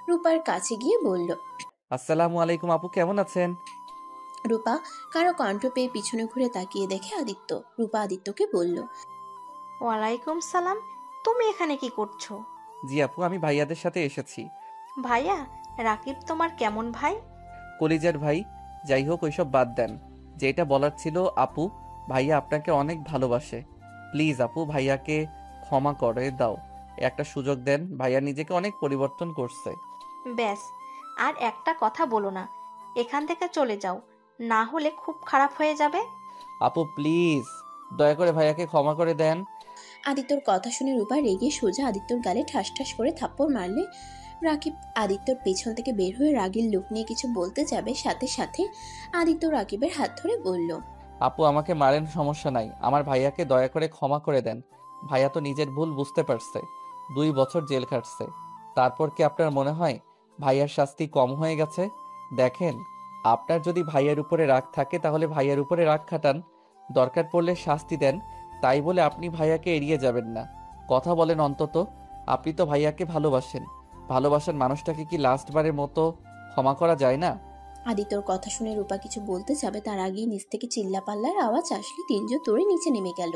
রূপার কাছে গিয়ে বলল, আসসালামু আলাইকুম আপু, কেমন আছেন? রূপা কারো কণ্ঠ পেয়ে পিছনে ঘুরে তাকিয়ে দেখে আদিত্য। রূপা আদিত্যকে বলল, ওয়ালাইকুম সালাম, তুমি এখানে কি করছো? জি আপু, আমি ভাইয়াদের সাথে এসেছি। ভাইয়া? রাকিব তোমার কেমন ভাই? কলিজার ভাই। যাই হোক, ওইসব বাদ দেন। যেটা বলার ছিল আপু, ভাইয়া আপনাকে অনেক ভালোবাসে। প্লিজ আপু, ভাইয়াকে ক্ষমা করে দাও, একটা সুযোগ দেন। ভাইয়া নিজেকে অনেক পরিবর্তন করছে। ব্যাস, আর একটা কথা বলো না, এখান থেকে চলে যাও, না হলে খুব খারাপ হয়ে যাবে। আপু প্লিজ, দয়া করে ভাইয়াকে ক্ষমা করে দেন। আদিত্যর কথা শুনে রূপা রেগে সোজা আদিত্যর গালে ঠাস ঠাস করে থাপ্পড় মারলে। রাকিব আদিত্যর পেছন থেকে বের হয়ে রাগের লোক নিয়ে কিছু বলতে যাবে, সাথে সাথে আদিত্য রাকিবের হাত ধরে বলল, আপু আমাকে মারেন, সমস্যা নাই, আমার ভাইয়াকে দয়া করে ক্ষমা করে দেন। ভাইয়া তো নিজের ভুল বুঝতে পারছে, 2 বছর জেল খাটছে। তারপর কি আপনার মনে হয় ভাইয়ার শাস্তি কম হয়ে গেছে? দেখেন, আপনার যদি ভাইয়ার উপরে রাগ থাকে তাহলে ভাইয়ার উপরে রাগ খাটান, দরকার পড়লে শাস্তি দেন। তাই বলে আপনি ভাইয়াকে এড়িয়ে যাবেন না, কথা বলেন অন্তত। আপনি তো ভাইয়াকে ভালোবাসেন, ভালোবাসার মানুষটাকে কি লাস্টবারের মতো ক্ষমা করা যায় না? আদিত্যর কথা শুনে রূপা কিছু বলতে যাবে, তার আগেই নিচ থেকে চিল্লাপাল্লার আওয়াজ আসলে 3 জন দৌড়ে নিচে নেমে গেল।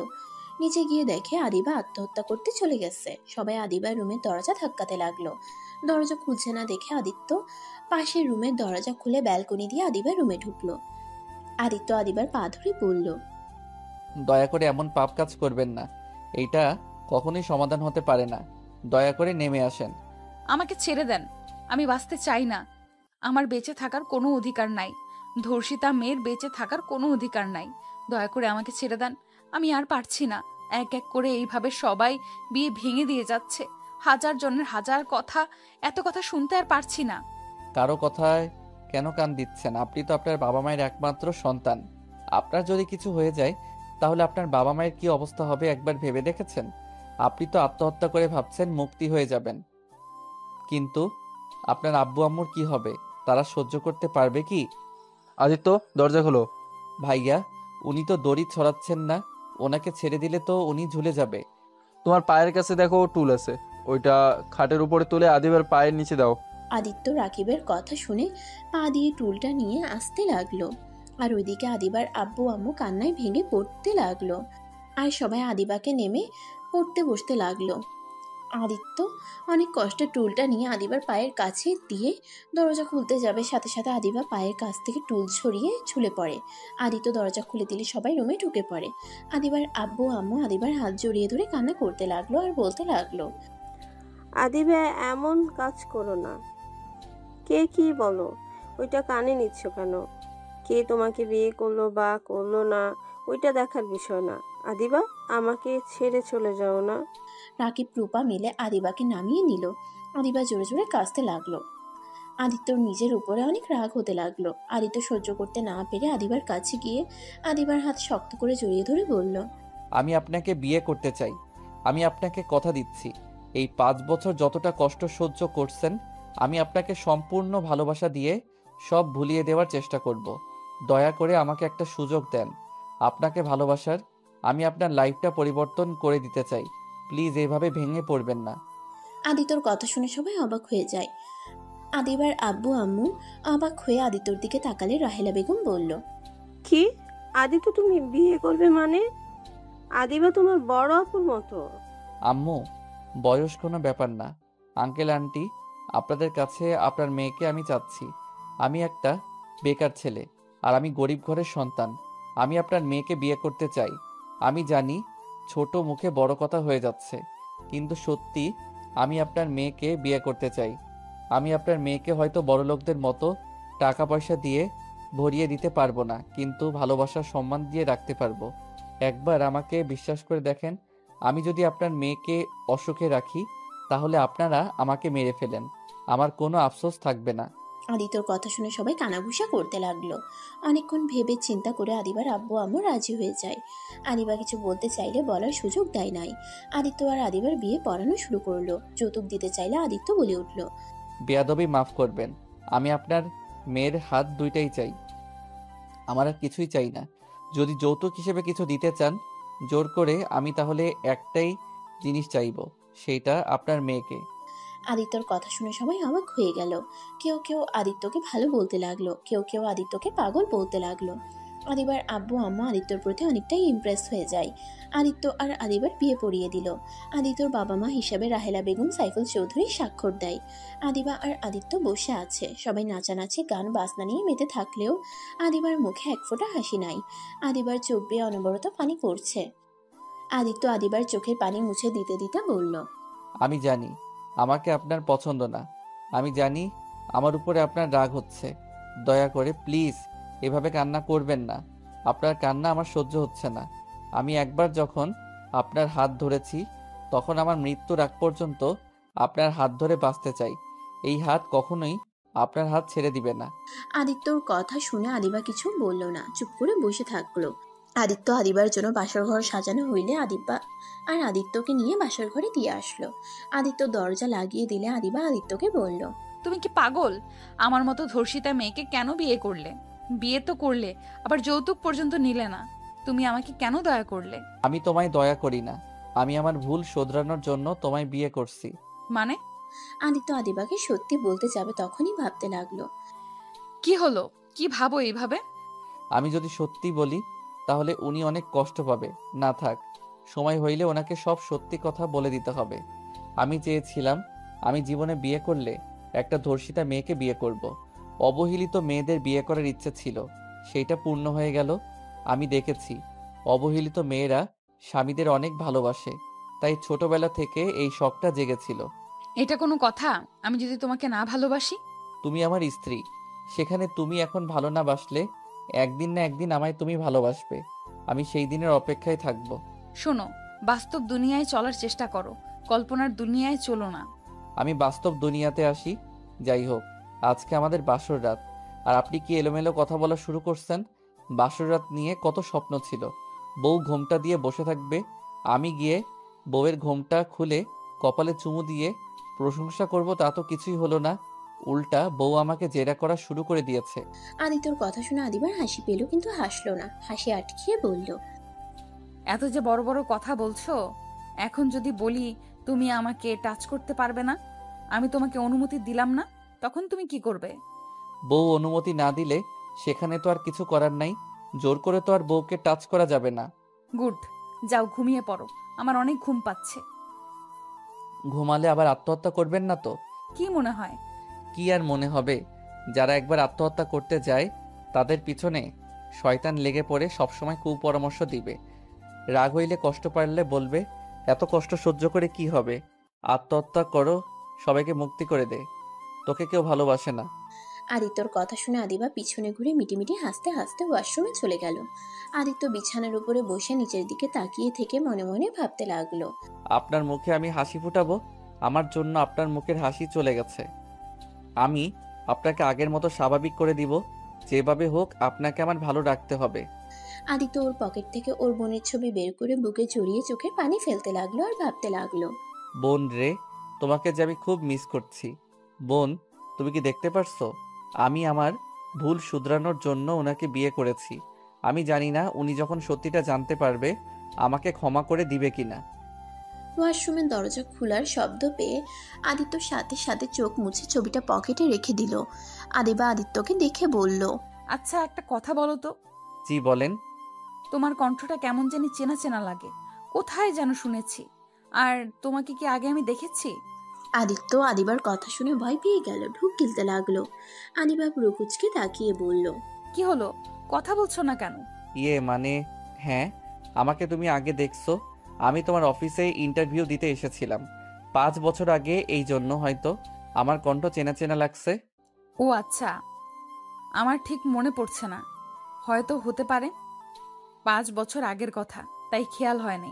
নিচে গিয়ে দেখে আদিবা আত্মহত্যা করতে চলে গেছে। সবাই আদিবার রুমের দরজা ধাক্কাতে লাগলো। দরজা খুলছে না দেখে আদিত্য পাশের রুমের দরজা খুলে ব্যালকনি দিয়ে আদিবার রুমে ঢুকলো। আদিত্য আদিবার পা ধরে বলল, দয়া করে এমন পাপ কাজ করবেন না, এইটা কখনোই সমাধান হতে পারে না। দয়া করে নেমে আসেন। আমাকে ছেড়ে দেন, আমি বাঁচতে চাই না। আমার বেঁচে থাকার কোনো অধিকার নাই। ধর্ষিতা মেয়ের বেঁচে থাকার কোনো অধিকার নাই। দয়া করে আমাকে ছেড়ে দেন, আমি আর পারছি না। এক এক করে এইভাবে সবাই বিয়ে ভেঙে দিয়ে যাচ্ছে। হাজার জনের হাজার কথা, এত কথা শুনতে আর পারছি না। কারো কথায় কেন কান দিচ্ছেন? আপনি তো আপনার বাবা মায়ের একমাত্র সন্তান। আপনার যদি কিছু হয়ে যায় তাহলে আপনার বাবা মায়ের কি অবস্থা হবে একবার ভেবে দেখেছেন? আপনি তো আত্মহত্যা করে ভাবছেন মুক্তি হয়ে যাবেন, কিন্তু আপনার আব্বু আম্মুর কি হবে? তারা সহ্য করতে পারবে কি? আদিত্য, দরজা খোলো। ভাইয়া, উনি তো দড়ি ছড়াচ্ছেন না। ওনাকে ছেড়ে দিলে তো উনি ঝুলে যাবে। তোমার পায়ের কাছে দেখো টুল আছে, ওইটা খাটের উপরে তুলে আদিবার পায়ের নিচে দাও। আদিত্য রাকিবের কথা শুনে পা দিয়ে টুলটা নিয়ে আসতে লাগলো। আর ওইদিকে আদিবার আব্বু আম্মু কান্নায় ভেঙে পড়তে লাগলো। আর সবাই আদিবাকে নেমে পড়তে বসতে লাগলো। আদিত্য অনেক কষ্টে টুলটা নিয়ে আদিবার পায়ের কাছে দিয়ে দরজা খুলতে যাবে, সাথে সাথে আদিবা পায়ের কাছ থেকে টুল ছড়িয়ে ঝুলে পড়ে। আদিত্য দরজা খুলে দিলে সবাই রুমে ঢুকে পড়ে। আদিবার আব্বু আম্মু আদিবার হাত জড়িয়ে ধরে কান্না করতে লাগলো আর বলতে লাগলো, আদিবা, এমন কাজ করো না। কে কি বলো, ওইটা কানে নিচ্ছ কেন? কে তোমাকে বিয়ে করলো বা করলো না ওইটা দেখার বিষয় না। আদিবা, আমাকে ছেড়ে চলে যাও না। রাকিব রূপা মিলে আদিবাকে নামিয়ে নিল। আদিবা জোরে জোরে কাঁদতে লাগলো। আদিত্যর নিজের উপরে অনেক রাগ হতে লাগলো। আদিত্য সহ্য করতে না পেরে আদিবার কাছে গিয়ে আদিবার হাত শক্ত করে জড়িয়ে ধরে বলল, আমি আপনাকে বিয়ে করতে চাই। আমি আপনাকে কথা দিচ্ছি, এই 5 বছর যতটা কষ্ট সহ্য করছেন আমি আপনাকে সম্পূর্ণ ভালোবাসা দিয়ে সব ভুলিয়ে দেওয়ার চেষ্টা করব। দয়া করে আমাকে একটা সুযোগ দেন আপনাকে ভালোবাসার। আমি আপনার লাইফটা পরিবর্তন করে দিতে চাই। প্লিজ এইভাবে ভেঙে পড়বেন না। আদিত্যর কথা শুনে সবাই অবাক হয়ে যায়। আদিবার আব্বু আম্মু অবাক হয়ে আদিত্যর দিকে তাকালে রাহেলা বেগম বলল, কি? আদিত্য তুমি বিয়ে করবে মানে? আদিবা তোমার বড় আপুর মতো। আম্মু, বয়স কোনো ব্যাপার না। আঙ্কেল আন্টি, আপনাদের কাছে আপনার মেয়েকে আমি চাচ্ছি। আমি একটা বেকার ছেলে আর আমি গরিব ঘরের সন্তান। আমি আপনার মেয়েকে বিয়ে করতে চাই। আমি জানি ছোট মুখে বড় কথা হয়ে যাচ্ছে, কিন্তু সত্যি আমি আপনার মেয়েকে বিয়ে করতে চাই। আমি আপনার মেয়েকে হয়তো বড়লোকদের মতো টাকা পয়সা দিয়ে ভরিয়ে দিতে পারবো না, কিন্তু ভালোবাসার সম্মান দিয়ে রাখতে পারবো। একবার আমাকে বিশ্বাস করে দেখেন, আমি যদি আপনার মেয়েকে অসুখে রাখি তাহলে আপনারা আমাকে মেরে ফেলেন, আমার কোনো আফসোস থাকবে না। আদিত্যর কথা শুনে সবাই কানাঘুষা করতে লাগলো। অনেকক্ষণ ভেবে চিন্তা করে আদিবার আব্বু আম্মু রাজি হয়ে যায়। আদিবা কিছু বলতে চাইলে বলার সুযোগ দেয় নাই। আদিত্য আর আদিবার বিয়ে পড়ানো শুরু করলো। যৌতুক দিতে চাইলে আদিত্য বলে উঠল, বেয়াদবি মাফ করবেন, আমি আপনার মেয়ের হাত দুইটাই চাই, আমার আর কিছুই চাই না। যদি যৌতুক হিসেবে কিছু দিতে চান জোর করে, আমি তাহলে একটাই জিনিস চাইবো, সেইটা আপনার মেয়েকে। আদিত্যর কথা শুনে সবাই অবাক হয়ে গেল। কেউ কেউ আদিত্যকে ভালো বলতে লাগলো, কেউ কেউ আদিত্যকে পাগল বলতে লাগলো। আদিবার আব্বু আম্মু আদিত্যর প্রতি অনেকটাই ইমপ্রেস হয়ে যায়। আদিত্য আর আদিবার বিয়ে পড়িয়ে দিল। আদিত্যর বাবা মা হিসাবে রাহেলা বেগম সাইফুল চৌধুরী স্বাক্ষর দেয়। আদিবা আর আদিত্য বসে আছে। সবাই নাচানাচি গান বাজনা নিয়ে মেতে থাকলেও আদিবার মুখে এক ফোঁটা হাসি নাই। আদিবার চোখ বেয়ে অনবরত পানি পড়ছে। আদিত্য আদিবার চোখের পানি মুছে দিতে দিতে বলল, আমি জানি আমাকে আপনার পছন্দ না, আমি জানি আমার উপরে আপনার রাগ হচ্ছে। দয়া করে প্লিজ এভাবে কান্না করবেন না। আপনার কান্না আমার সহ্য হচ্ছে না। আমি একবার যখন আপনার হাত ধরেছি তখন আমার মৃত্যুর আগ পর্যন্ত আপনার হাত ধরে বাঁচতে চাই। এই হাত কখনোই আপনার হাত ছেড়ে দিবে না। আদিত্যর কথা শুনে আদিবা কিছু বলল না, চুপ করে বসে থাকলো। আদিত্য আদিবার জন্য বাসর ঘর সাজানো হইলে আদিবা আর আদিত্যকে নিয়ে বাসর ঘরে দিয়ে আসলো। আদিত্য দরজা লাগিয়ে দিলে আদিবা আদিত্যকে বলল, তুমি কি পাগল? আমার মতো ধর্ষিতা মেয়েকে কেন বিয়ে করলে? বিয়ে তো করলে, আবার যৌতুক পর্যন্ত নিলে না। তুমি আমাকে কেন দয়া করলে? আমি তোমায় দয়া করি না, আমি আমার ভুল শোধরানোর জন্য তোমায় বিয়ে করছি। মানে? আদিত্য আদিবাকে সত্যি বলতে যাবে তখনই ভাবতে লাগলো। কি হলো? কি ভাবো এইভাবে? আমি যদি সত্যি বলি তাহলে উনি অনেক কষ্ট পাবে। না থাক, সময় হইলে ওনাকে সব সত্যি কথা বলে দিতে হবে। আমি চেয়েছিলাম আমি জীবনে বিয়ে করলে একটা ধর্ষিতা মেয়েকে বিয়ে করব। অবহেলিত মেয়েদের বিয়ে করার ইচ্ছে ছিল, সেইটা পূর্ণ হয়ে গেল। আমি দেখেছি অবহেলিত মেয়েরা স্বামীদের অনেক ভালোবাসে, তাই ছোটবেলা থেকে এই শখটা জেগেছিল। এটা কোনো কথা? আমি যদি তোমাকে না ভালোবাসি? তুমি আমার স্ত্রী, সেখানে তুমি এখন ভালো না বাসলে একদিন না একদিন আমায় তুমি ভালোবাসবে। আমি সেই দিনের অপেক্ষায় থাকবো। শোনো, বাস্তব দুনিয়ায় চলার চেষ্টা করো, কল্পনার দুনিয়ায় চলো না। আমি বাস্তব দুনিয়াতে আসি। যাই হোক, আজকে আমাদের বাসর রাত, আর আপনি কি এলোমেলো কথা বলা শুরু করছেন? বাসর রাত নিয়ে কত স্বপ্ন ছিল। বউ ঘোমটা দিয়ে বসে থাকবে, আমি গিয়ে বউয়ের ঘোমটা খুলে কপালে চুমু দিয়ে প্রশংসা করব, তা তো কিছুই হলো না। উল্টা বউ আমাকে জেরা করা শুরু করে দিয়েছে। আদিত্যর কথা শুনে আদিবার হাসি পেল, কিন্তু হাসলো না, হাসি আটকিয়ে বলল, এত যে বড় বড় কথা বলছো, এখন যদি বলি তুমি আমাকে টাচ করতে পারবে না, আমি তোমাকে অনুমতি দিলাম না, তখন তুমি কি করবে? বউ অনুমতি না দিলে সেখানে তো আর কিছু করার নাই। জোর করে তো আর বউকে টাচ করা যাবে না। গুড, যাও ঘুমিয়ে পড়ো, আমার অনেক ঘুম পাচ্ছে। ঘুমালে আবার আত্মহত্যা করবেন না তো? কি মনে হয়? কি আর মনে হবে, যারা একবার আত্মহত্যা করতে যায় তাদের পিছনে শয়তান লেগে পড়ে সবসময় কুপরামর্শ দিবে। রাগ হইলে কষ্ট পারলে বলবে এত কষ্ট সহ্য করে কি হবে, আত্মহত্যা করো, সবাইকে মুক্তি করে দে, তোকে কেউ ভালোবাসে না। আদিত্যর কথা শুনে আদিবা পিছনে ঘুরে মিটিমিটি হাসতে হাসতে ওয়াশরুমে চলে গেল। আদিত্য বিছানার উপরে বসে নিচের দিকে তাকিয়ে থেকে মনে মনে ভাবতে লাগলো। আপনার মুখে আমি হাসি ফুটাবো, আমার জন্য আপনার মুখের হাসি চলে গেছে। আমি আপনাকে আগের মতো স্বাভাবিক করে দিব, যেভাবে হোক আপনাকে আমার ভালো রাখতে হবে। আদিত্য ওর পকেট থেকে ওর বোনের ছবি বের করে বুকে জড়িয়ে চোখে পানি ফেলতে লাগলো আর ভাবতে লাগলো। বোন রে, তোমাকে যে আমি খুব মিস করছি। বোন, তুমি কি দেখতে পারছো, আমি আমার ভুল শুধরানোর জন্য ওনাকে বিয়ে করেছি। আমি জানি না উনি যখন সত্যিটা জানতে পারবে আমাকে ক্ষমা করে দিবে কিনা। ওয়াশরুমের দরজা খোলার শব্দ পেয়ে আদিত্য সাথে সাথে চোখ মুছে ছবিটা পকেটে রেখে দিল। আদিবা আদিত্যকে দেখে বলল, আচ্ছা, একটা কথা বলো তো, জি বলেন। তোমার কণ্ঠটা কেমন জানি চেনা চেনা লাগে, কোথায় যেন শুনেছি। আর তোমাকে কি আগে আমি দেখেছি? আদিত্য আদিবার কথা শুনে ভয় পেয়ে গেল, ঢুক গিলতে লাগলো। আদিবা প্রকুচকে তাকিয়ে বলল, কি হলো, কথা বলছো না কেন? মানে হ্যাঁ, আমাকে তুমি আগে দেখছো। আমি তোমার অফিসে ইন্টারভিউ দিতে এসেছিলাম 5 বছর আগে, এই জন্য হয়তো আমার কণ্ঠ চেনা চেনা লাগছে। ও আচ্ছা, আমার ঠিক মনে পড়ছে না, হয়তো হতে পারে 5 বছর আগের কথা, তাই খেয়াল হয়নি।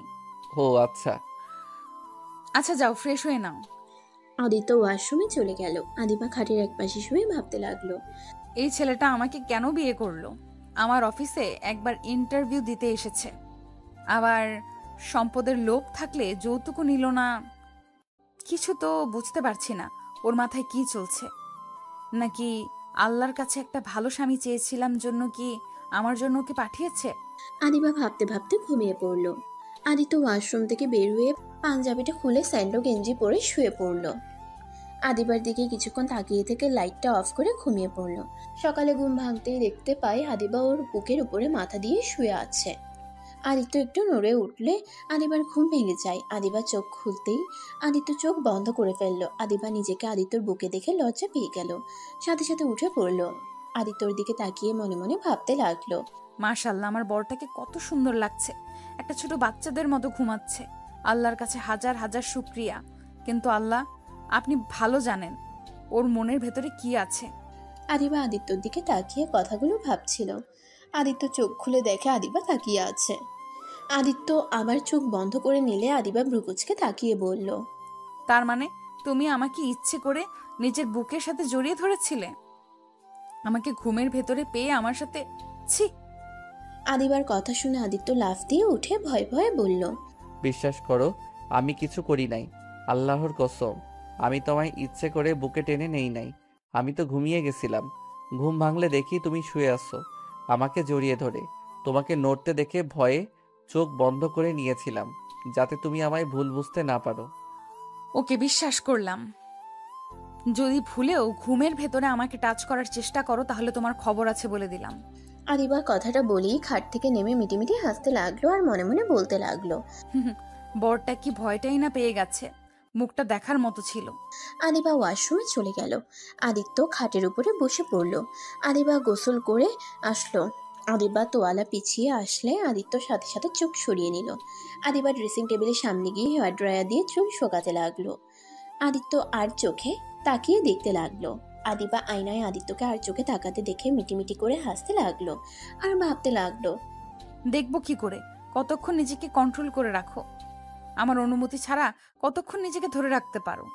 ও আচ্ছা। আচ্ছা যাও, ফ্রেশ হয়ে নাও। আদিত্য ওয়াশরুমে চলে গেল। আদিবা খাটের একপাশে শুয়ে ভাবতে লাগলো। এই ছেলেটা আমাকে কেন বিয়ে করলো? আমার অফিসে একবার ইন্টারভিউ দিতে এসেছে, আবার সম্পদের লোভ থাকলে যৌতুকও নিল না। কিছু তো বুঝতে পারছি না, ওর মাথায় কি চলছে। নাকি আল্লাহর কাছে একটা ভালো স্বামী চেয়েছিলাম জন্য কি আমার জন্য ওকে পাঠিয়েছে? আদিবা ভাবতে ভাবতে ঘুমিয়ে পড়ল। আদিত্য ওয়াশরুম থেকে বের হয়ে পাঞ্জাবিটা খুলে স্যান্ডো গেঞ্জি পরে শুয়ে পড়ল। আদিবার দিকে কিছুক্ষণ তাকিয়ে থেকে লাইটটা অফ করে ঘুমিয়ে পড়ল। সকালে ঘুম ভাঙতেই দেখতে পায় আদিবা ওর বুকের উপরে মাথা দিয়ে শুয়ে আছে। আদিত্য একটু নড়ে উঠলে আদিবার ঘুম ভেঙে যায়। আদিবা চোখ খুলতেই আদিত্য চোখ বন্ধ করে ফেললো। আদিবা নিজেকে আদিত্যর বুকে দেখে লজ্জা পেয়ে গেল, সাথে সাথে উঠে পড়ল। আদিত্যর দিকে তাকিয়ে মনে মনে ভাবতে লাগলো, মাশাআল্লাহ, আমার বরটাকে কত সুন্দর লাগছে, একটা ছোট বাচ্চাদের মতো ঘুমাচ্ছে। আল্লাহর কাছে হাজার হাজার শুকরিয়া। কিন্তু আল্লাহ, আপনি ভালো জানেন ওর মনের ভেতরে কি আছে। আদিবা আদিত্যর দিকে তাকিয়ে কথাগুলো ভাবছিল। আদিত্য চোখ খুলে দেখে আদিবা তাকিয়ে আছে। আদিত্য আবার চোখ বন্ধ করে নিলে আদিবা ভ্রুকুচকে তাকিয়ে বলল, তার মানে তুমি আমাকে ইচ্ছে করে নিজের বুকের সাথে জড়িয়ে ধরেছিলে, আমাকে ঘুমের ভেতরে পেয়ে আমার সাথে? ছি! আদিবার কথা শুনে আদিত্য লাফ দিয়ে উঠে ভয়ে ভয়ে বলল, বিশ্বাস করো, আমি কিছু করি নাই, আল্লাহর কসম। আমি তোমায় ইচ্ছে করে বুকে টেনে নেই নাই, আমি তো ঘুমিয়ে গেছিলাম। ঘুম ভাঙলে দেখি তুমি শুয়ে আছো আমাকে জড়িয়ে ধরে। তোমাকে নড়তে দেখে ভয়ে চোখ বন্ধ করে নিয়েছিলাম, যাতে তুমি আমায় ভুল বুঝতে না পারো। ওকে, বিশ্বাস করলাম। যদি ভুলেও ঘুমের ভেতরে আমাকে টাচ করার চেষ্টা করো তাহলে তোমার খবর আছে বলে দিলাম। আদিবা কথাটা বলেই খাট থেকে নেমে মিটিমিটি হাসতে লাগলো আর মনে মনে বলতে লাগলো, বরটা কি ভয়টাই না পেয়ে গেছে, মুখটা দেখার মতো ছিল। আদিবা ওয়াশরুমে চলে গেল। আদিত্য খাটের উপরে বসে পড়ল। আদিবা গোসল করে আসলো। আদিবা তোয়ালা পিছিয়ে আসলে আদিত্য সাথে সাথে চোখ সরিয়ে নিল। আদিবা ড্রেসিং টেবিলের সামনে গিয়ে হেয়ার ড্রায়ার দিয়ে চুল শোকাতে লাগলো। আদিত্য আর চোখে তাকিয়ে দেখতে লাগলো। আদিবা আয়নায় আদিত্যকে আর চোখে তাকাতে দেখে মিটিমিটি করে হাসতে লাগলো আর ভাবতে লাগলো, দেখবো কি করে, কতক্ষণ নিজেকে কন্ট্রোল করে রাখো। আমার অনুমতি ছাড়া কতক্ষণ নিজেকে ধরে রাখতে পারো?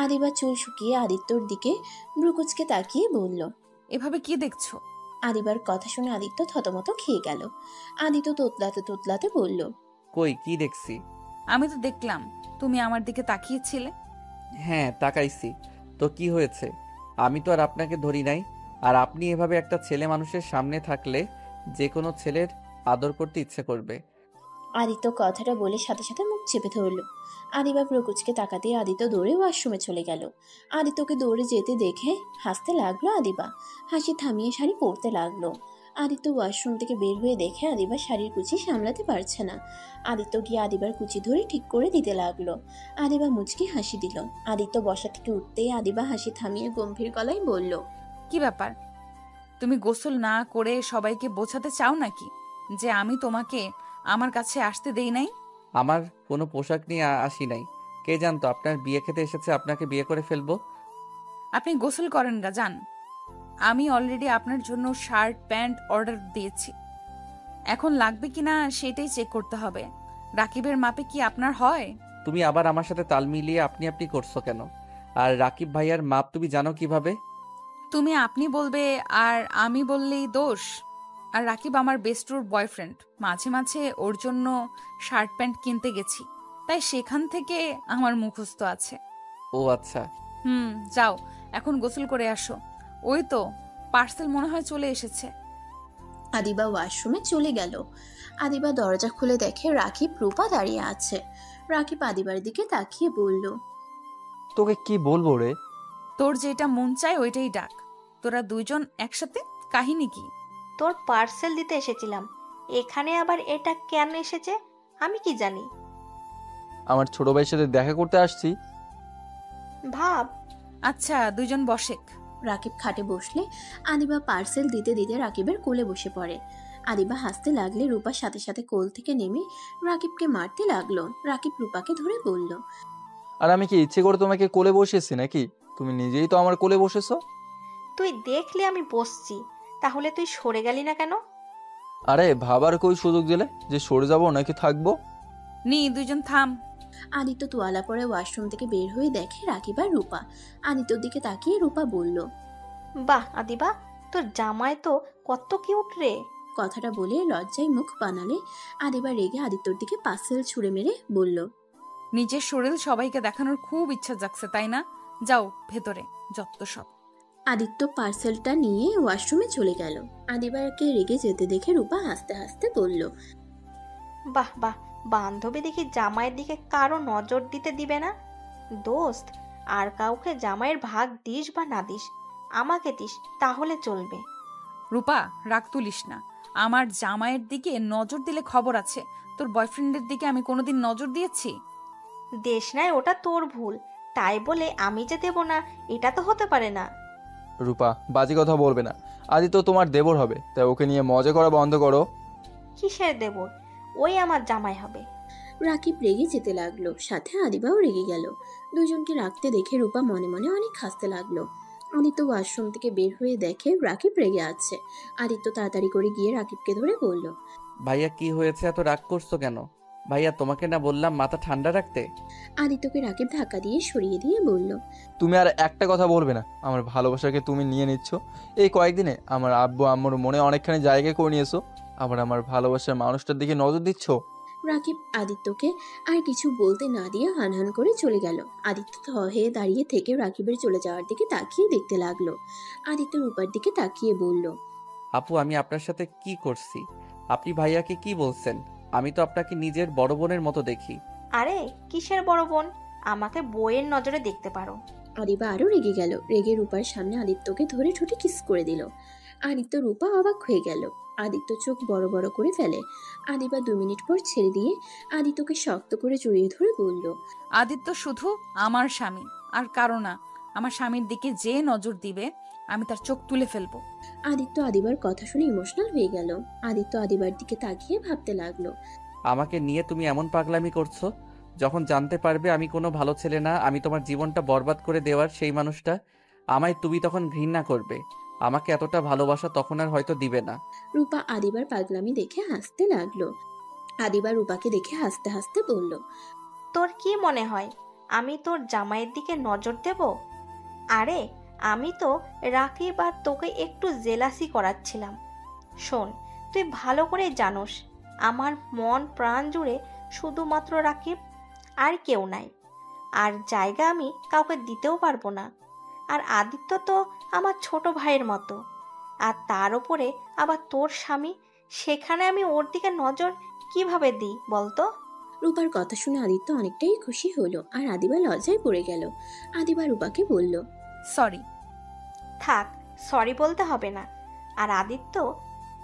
আদিবা চুল শুকিয়ে আদিত্যর দিকে ভ্রুকুচকে তাকিয়ে বলল। এভাবে কি দেখছো? আদিবার কথা শুনে আদিত্য থতমত খেয়ে গেল। আদিত্য তোতলাতে তোতলাতে বলল। কই কি দেখছি? আমি তো দেখলাম তুমি আমার দিকে তাকিয়েছিলে। হ্যাঁ তাকাইছি, তো কি হয়েছে? আমি তো আর আপনাকে ধরি নাই। আর আপনি এভাবে একটা ছেলে মানুষের সামনে থাকলে যে কোনো ছেলের আদর করতে ইচ্ছে করবে। আদিত্য কথাটা বলে সাথে সাথে মুখ চেপে ধরল। আদিবা প্রকুচকে তাকাতে আদিত্য দৌড়ে ওয়াশরুমে চলে গেল। আদিত্যকে দৌড়ে যেতে দেখে হাসতে লাগলো আদিবা। হাসি থামিয়ে শাড়ি পরতে লাগলো। আদিত্য ওয়াশরুম থেকে বের হয়ে দেখে আদিবা শাড়ির কুচি সামলাতে পারছে না। আদিত্য গিয়ে আদিবার কুচি ধরে ঠিক করে দিতে লাগলো। আদিবা মুচকি হাসি দিল। আদিত্য বসা থেকে উঠতেই আদিবা হাসি থামিয়ে গম্ভীর গলায় বলল। কি ব্যাপার? তুমি গোসল না করে সবাইকে বোঝাতে চাও নাকি যে আমি তোমাকে আমার কাছে আসতে দেই নাই? আমার কোনো পোশাক নিয়ে আসি নাই। কে জানতো আপনার বিয়ে খেতে এসেছে, আপনাকে বিয়ে করে ফেলবো। আপনি গোসল করেন গা যান। আমি অলরেডি আপনার জন্য শার্ট প্যান্ট অর্ডার দিয়েছি। এখন লাগবে কিনা সেটাই চেক করতে হবে। রাকিবের মাপে কি আপনার হয়? তুমি আবার আমার সাথে তাল মিলিয়ে আপনি আপনি করছো কেন? আর রাকিব ভাইয়ার মাপ তুমি জানো কিভাবে? তুমি আপনি বলবে আর আমি বললেই দোষ? আর রাকিব আমার বেস্টুর বয়ফ্রেন্ড। মাঝে মাঝে ওর জন্য শার্ট প্যান্ট কিনতে গেছি, তাই সেখান থেকে আমার মুখস্থ আছে। ও আচ্ছা। যাও এখন গোসল করে আসো। ওই তো পার্সেল মনে হয় চলে এসেছে। আদিবা ওয়াশরুমে চলে গেল। আদিবা দরজা খুলে দেখে রাকিব রূপা দাঁড়িয়ে আছে। রাকিব আদিবার দিকে তাকিয়ে বলল। তোকে কি বলবো রে? তোর যেটা মন চায় ওইটাই ডাক। তোরা দুইজন একসাথে কাহিনী কি? তোর পার্সেল দিতে এসেছিলাম, এখানে আবার এটা কেন এসেছে আমি কি জানি। আমার ছোট ভাইয়ের সাথে দেখা করতে আসছি। ভাব। আচ্ছা দুইজন বসেক। রাকিব খাটে বসলে আদিবা পার্সেল দিতে দিতে রাকিবের কোলে বসে পড়ে। আদিবা হাসতে লাগলে রূপার সাথে সাথে কোল থেকে নেমে রাকিবকে মারতে লাগলো। রাকিব রূপাকে ধরে বলল। আর আমি কি ইচ্ছে করে তোমাকে কোলে বসেছি নাকি? তুমি নিজেই তো আমার কোলে বসেছো। তুই দেখলে আমি বসছি, তাহলে তুই সরে গেলি না কেন? আরে ভাবার কই সুযোগ দিলে যে সরে যাবো নাকি থাকবো? দুইজন থাম। আদিত্য তোয়ালা পরে ওয়াশরুম থেকে বের হয়ে দেখে রাকিব আর রূপা। আদিত্যর দিকে তাকিয়ে রূপা বলল। বাহ আদিবা, তোর জামাই তো কত কিউট রে। কথাটা বলে লজ্জায় মুখ বানালে আদিবা রেগে আদিত্যর দিকে পার্সেল ছুঁড়ে মেরে বলল। নিজের শরীর সবাইকে দেখানোর খুব ইচ্ছা জাগছে তাই না? যাও ভেতরে, যত সব। আদিত্য পার্সেলটা নিয়ে ওয়াশরুমে চলে গেল। আদিবাকে রেগে যেতে দেখে রূপা হাসতে হাসতে বলল। বাহ বাহ, বান্ধবী দেখি জামাইয়ের দিকে কারো নজর দিতে দিবে না। দোস্ত, আর কাউকে জামাইয়ের ভাগ দিস বা না দিস, আমাকে দিস তাহলে চলবে। রূপা রাগ তুলিস না। আমার জামাইয়ের দিকে নজর দিলে খবর আছে। তোর বয়ফ্রেন্ডের দিকে আমি কোনোদিন নজর দিয়েছি? দেশ নাই, ওটা তোর ভুল। তাই বলে আমি যে দেব না এটা তো হতে পারে না। রূপা বাজে কথা বলবে না। আদিত্য তোমার দেবর হবে, তাই ওকে নিয়ে মজা করা বন্ধ করো। কিসের দেব? ওই আমার জামাই হবে। রাকিব রেগে যেতে লাগলো, সাথে আদিবাও রেগে গেল। দুজনকে রাখতে দেখে রূপা মনে মনে অনেক হাসতে লাগলো। আদিত্য ওয়াশরুম থেকে বের হয়ে দেখে রাকিব রেগে আছে। আদিত্য তাড়াতাড়ি করে গিয়ে রাকিবকে ধরে বলল। ভাইয়া কি হয়েছে, এত রাগ করছো কেন? ভাইয়া তোমাকে না বললাম মাথা ঠান্ডা রাখতে? আদিত্যকে রাকিব ধাক্কা দিয়ে সরিয়ে দিয়ে বলল। তুমি আর একটা কথা বলবে না। আমার ভালোবাসাকে তুমি নিয়ে নিচ্ছ। এই কয়েকদিনে আমার আব্বু আম্মুর মনে অনেকখানি জায়গা করে নিয়েছো, আবার আমার ভালোবাসার মানুষটার দিকে নজর দিচ্ছ। রাকিব আদিত্যকে আর কিছু বলতে না দিয়ে হানহান করে চলে গেল। আদিত্য থ হয়ে দাঁড়িয়ে থেকে রাকিবের চলে যাওয়ার দিকে তাকিয়ে দেখতে লাগলো। আদিত্য রূপার দিকে তাকিয়ে বলল। আপু আমি আপনার সাথে কি করছি? আপনি ভাইয়াকে কি বলছেন? আমি তো আপনাকে নিজের বড় বোনের মতো দেখি। আরে কিসের বড় বোন? আমাকে বইয়ের নজরে দেখতে পারো। আদিবা আরো রেগে গেল। রেগে রূপার সামনে আদিত্যকে ধরে ঠোঁটে কিস করে দিল। আদিত্য রূপা অবাক হয়ে গেল। আদিত্য চোখ বড় বড় করে ফেলে। আদিবা 2 মিনিট পর ছেড়ে দিয়ে আদিত্যকে শক্ত করে জড়িয়ে ধরে বলল। আদিত্য শুধু আমার স্বামী, আর কারো না। আমার স্বামীর দিকে যে নজর দিবে আমি তার চোখ তুলে ফেলবো। আদিত্য আদিবার কথা শুনে ইমোশনাল হয়ে গেল। আদিত্য আদিবার দিকে তাকিয়ে ভাবতে লাগলো। 2 মিনিট আমাকে নিয়ে তুমি এমন পাগলামি করছো, যখন জানতে পারবে আমি কোনো ভালো ছেলে না, আমি তোমার জীবনটা বরবাদ করে দেওয়ার সেই মানুষটা, আমায় তুমি তখন ঘৃণা করবে। আমাকে এতটা ভালোবাসা তখন আর হয়তো দিবে না। রূপা আদিবার পাগলামি দেখে হাসতে লাগলো। আদিবা রূপাকে দেখে হাসতে হাসতে বলল। তোর কি মনে হয় আমি তোর জামাইয়ের দিকে নজর দেব? আরে আমি তো রাকিব আর তোকে একটু জেলাসি করাচ্ছিলাম। শোন, তুই ভালো করে জানোস আমার মন প্রাণ জুড়ে শুধুমাত্র রাকিব, আর কেউ নাই। আর জায়গা আমি কাউকে দিতেও পারবো না। আর আদিত্য তো আমার ছোট ভাইয়ের মতো, আর তার উপরে আবার তোর স্বামী, সেখানে আমি ওর দিকে নজর কিভাবে দিই বলতো? রূপার কথা শুনে আদিত্য অনেকটাই খুশি হলো আর আদিবা লজ্জায় পড়ে গেল। আদিবা রূপাকে বলল, সরি। থাক, সরি বলতে হবে না। আর আদিত্য,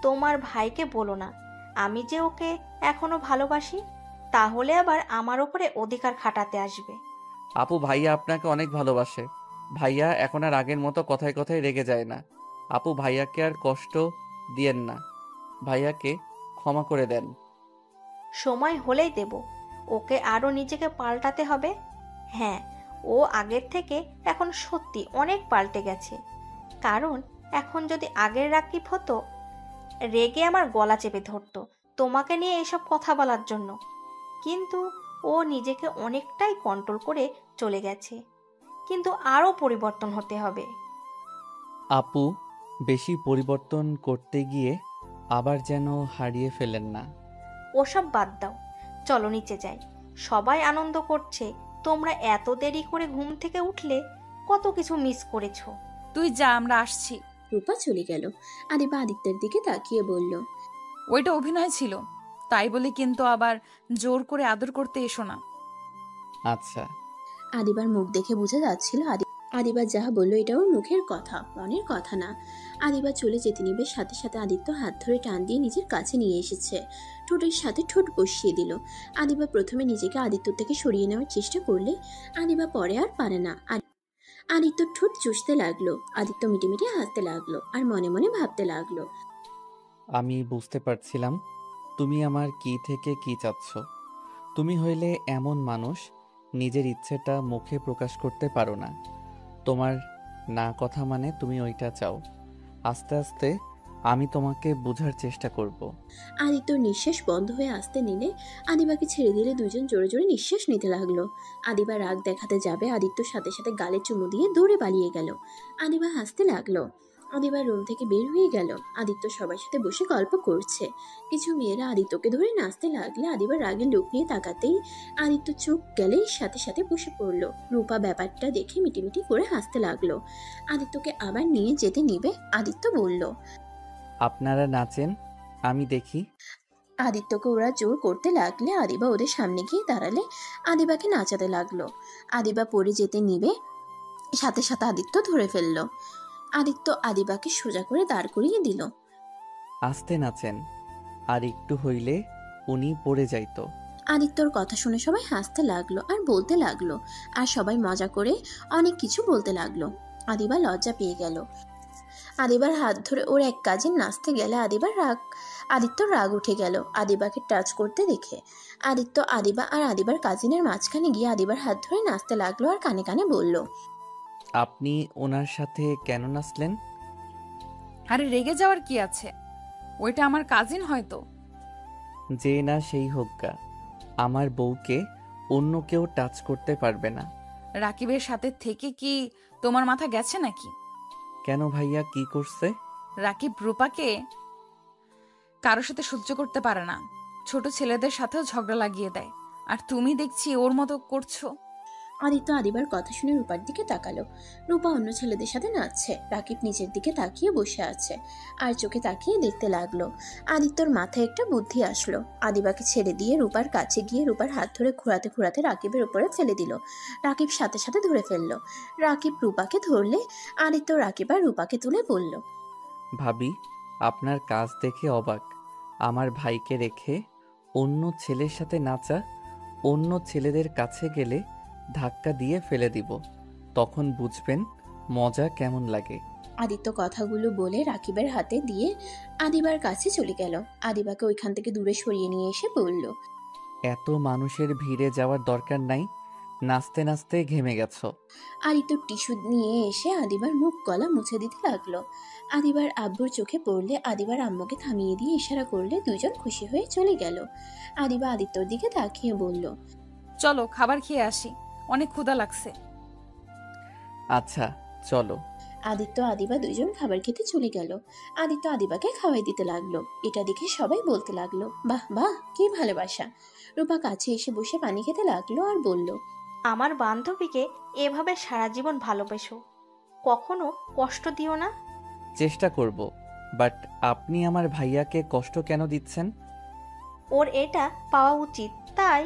তোমার ভাইকে বলো না আমি যে ওকে এখনো ভালোবাসি, তাহলে আবার আমার ওপরে অধিকার খাটাতে আসবে। আপু, ভাইয়া আপনাকে অনেক ভালোবাসে। ভাইয়া এখন আর আগের মতো কথায় কথায় রেগে যায় না। আপু, ভাইয়াকে আর কষ্ট দিয়েন না। ভাইয়াকে ক্ষমা করে দেন। সময় হলেই দেব। ওকে আরও নিজেকে পাল্টাতে হবে। হ্যাঁ, ও আগের থেকে এখন সত্যি অনেক পাল্টে গেছে। কারণ এখন যদি আগের রাকিব হতো, রেগে আমার গলা চেপে ধরতো তোমাকে নিয়ে এসব কথা বলার জন্য। কিন্তু ও নিজেকে অনেকটাই কন্ট্রোল করে চলে গেছে। কিন্তু আরও পরিবর্তন হতে হবে। আপু, বেশি পরিবর্তন করতে গিয়ে আবার যেন হারিয়ে ফেলেন না। ওসব বাদ দাও, চলো নিচে যাই। সবাই আনন্দ করছে, তোমরা এত দেরি করে ঘুম থেকে উঠলে, কত কিছু মিস করেছো। তুই যা, আমরা আসছি। রূপা চলে গেল। আদিবা আদিত্যের দিকে তাকিয়ে বলল, ওইটা অভিনয় ছিল, তাই বলে কিন্তু আবার জোর করে আদর করতে এসো না। আচ্ছা। আদিবার মুখ দেখে বোঝা যাচ্ছিল আদিবা যা বলল এটা ওর মুখের কথা, মনের কথা না। আদিবা চলে যেতে নিবে, সাথে সাথে আদিত্য হাত ধরে টান দিয়ে নিজের কাছে নিয়ে এসেছে। ঠোঁটের সাথে ঠোঁট বসিয়ে দিল। আদিবা প্রথমে নিজেকে আদিত্য থেকে সরিয়ে নেওয়ার চেষ্টা করলে আদিবা পরে আর পারে না। আদিত্য ঠোঁট চুষতে লাগলো। আদিত্য মিটিমিটি হাসতে লাগলো আর মনে মনে ভাবতে লাগলো, আমি বুঝতে পারছিলাম তুমি আমার কি থেকে কি চাচ্ছ। তুমি হইলে এমন মানুষ, নিজের ইচ্ছেটা মুখে প্রকাশ করতে পারো না। তোমার না কথা মানে তুমি ওইটা চাও। আস্তে আস্তে আমি তোমাকে বোঝার চেষ্টা করব। আদিত্যর নিঃশ্বাস বন্ধ হয়ে আসতে নিলে আদিবাকে ছেড়ে দিলে দুজন জোরে জোরে নিঃশ্বাস নিতে লাগলো। আদিবা রাগ দেখাতে যাবে, আদিত্যর সাথে সাথে গালে চুমু দিয়ে দৌড়ে পালিয়ে গেল। আদিবা হাসতে লাগলো। আদিবার রুম থেকে বের হয়ে গেল। আদিত্য সবার সাথে বসে গল্প করছে। কিছু মেয়েরা আদিত্যকে ধরে নাচতে লাগলে আদিবার রাগের লোক নিয়ে তাকাতেই আদিত্য চোখ গেলেই সাথে সাথে বসে পড়লো। রূপা ব্যাপারটা দেখে মিটিমিটি করে হাসতে লাগলো। আদিত্যকে আবার নিয়ে যেতে নিবে, আদিত্য বলল, আপনারা নাচেন, আমি দেখি। আদিত্যকে ওরা জোর করতে লাগলে আদিবা ওদের সামনে গিয়ে দাঁড়ালে আদিবাকে নাচাতে লাগলো। আদিবা পড়ে যেতে নিবে, সাথে সাথে আদিত্য ধরে ফেললো। আদিত্য আদিবাকে সোজা করে দাঁড় করিয়ে দিল। আস্তে নাচেন, আর একটু হইলে উনি পড়ে যাইতো। আদিত্যর কথা শুনে সবাই হাসতে লাগলো আর বলতে লাগলো, আর সবাই মজা করে অনেক কিছু বলতে লাগলো। আদিবা লজ্জা পেয়ে গেল। আদিবার হাত ধরে ওর এক কাজিন নাচতে গেলে আদিত্যর রাগ উঠে গেল আদিবাকে টাচ করতে দেখে। আদিত্য আদিবা আর আদিবার কাজিনের মাঝখানে গিয়ে আদিবার হাত ধরে নাচতে লাগলো আর কানে কানে বলল, আপনি ওনার সাথে কেন নাচলেন? আরে রেগে যাওয়ার কি আছে, ওইটা আমার কাজিন হয়তো। যে না সেই হোক্কা, আমার বউকে অন্য কেউ টাচ করতে পারবে না। রাকিবের সাথে থেকে কি তোমার মাথা গেছে নাকি? কেন ভাইয়া, কি করছে? রাকিব রূপাকে কারোর সাথে সহ্য করতে পারে না, ছোট ছেলেদের সাথেও ঝগড়া লাগিয়ে দেয়, আর তুমি দেখছি ওর মতো করছো। আদিত্য আদিবার কথা শুনে রূপার দিকে তাকালো। রূপা অন্য ছেলেদের সাথে নাচছে। রাকিব নিচের দিকে তাকিয়ে বসে আছে আর চোখে তাকিয়ে দেখতে লাগলো। আদিত্যর মাথায় একটা বুদ্ধি আসলো। আদিবাকে ছেড়ে দিয়ে রূপার কাছে গিয়ে রূপার হাত ধরে ঘোরাতে ঘোরাতে রাকিবের উপরে ফেলে দিল। রাকিব সাথে সাথে ধরে ফেললো। রাকিব রূপাকে ধরলে আদিত্য রাকিব আর রূপাকে তুলে বলল, ভাবি, আপনার কাজ দেখে অবাক। আমার ভাইকে রেখে অন্য ছেলের সাথে নাচা। অন্য ছেলেদের কাছে গেলে ধাক্কা দিয়ে ফেলে দিব, তখন বুঝবেন মজা কেমন লাগে। আদিত্য কথাগুলো বলে রাকিবের হাতে দিয়ে আদিবার কাছে চলে গেল। আদিবাকে ওইখান থেকে দূরে সরিয়ে নিয়ে এসে বলল, এত মানুষের ভিড়ে যাওয়ার দরকার নাই, নাচতে নাচতে ঘেমে গেছো। আদিত্য টিস্যু নিয়ে এসে আদিবার মুখ গলা মুছে দিতে লাগলো। আদিবার আব্বুর চোখে পড়লে আদিবার আম্মুকে থামিয়ে দিয়ে ইশারা করলে দুজন খুশি হয়ে চলে গেল। আদিবা আদিত্যর দিকে তাকিয়ে বলল, চলো খাবার খেয়ে আসি, অনেক ক্ষুধা লাগছে। আচ্ছা চলো। আদিত্য আদিবা দুইজন খাবার খেতে চলে গেল। আদিত্য আদিবাকে খাওয়াই দিতে লাগলো। এটা দেখে সবাই বলতে লাগলো, বাহ বাহ, কি ভালোবাসা। রূপা কাছে এসে বসে পানি খেতে লাগলো আর বলল, আমার বান্ধবীকে এভাবে সারা জীবন ভালোবেসো, কখনো কষ্ট দিও না। চেষ্টা করব, বাট আপনি আমার ভাইয়াকে কষ্ট কেন দিচ্ছেন? ওর এটা পাওয়া উচিত, তাই।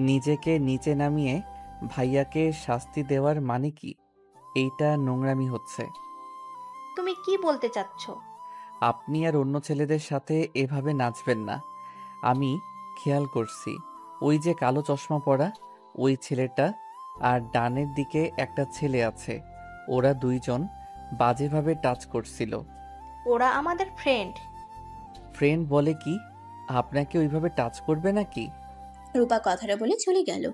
নিজেকে নিচে নামিয়ে ভাইয়াকে শাস্তি দেওয়ার মানে কি? এইটা নোংরামি হচ্ছে। তুমি কি বলতে চাচ্ছ? আপনি আর অন্য ছেলেদের সাথে এভাবে নাচবেন না। আমি খেয়াল করছি, ওই যে কালো চশমা পরা ওই ছেলেটা আর ডানের দিকে একটা ছেলে আছে, ওরা দুইজন বাজেভাবে টাচ করছিল। ওরা আমাদের ফ্রেন্ড। ফ্রেন্ড বলে কি? আপনাকে ওইভাবে টাচ করবে নাকি? রূপা কথাটা বলে চলে গেল।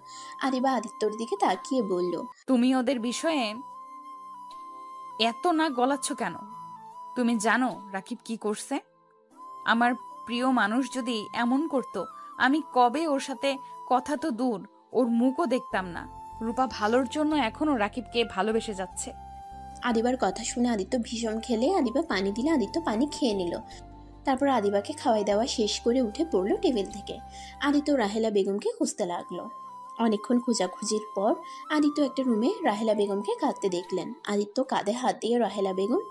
আদিবা আদিত্যর দিকে তাকিয়ে বলল, তুমি ওদের বিষয়ে এত না গলাচ্ছ কেন? তুমি জানো রাকিব কি করছে? আমার প্রিয় মানুষ যদি এমন করত, আমি কবে ওর সাথে কথা তো দূর, ওর মুখও দেখতাম না। রূপা ভালোর জন্য এখনো রাকিবকে ভালোবেসে যাচ্ছে। আদিবার কথা শুনে আদিত্য ভীষণ খেলে আদিবা পানি দিলে আদিত্য পানি খেয়ে নিল। তারপর আদিবাকে খাওয়াই দাওয়া শেষ করে উঠে পড়লো টেবিল থেকে। আদিত্য রাহেলা বেগমকে খুঁজতে লাগলো। অনেকক্ষণ খোঁজাখুঁজির পর আদিত্য একটা রুমে রাহেলা বেগমকে কাঁদতে দেখলেন। আদিত্য কাঁধে হাত দিয়ে রাহেলা বেগম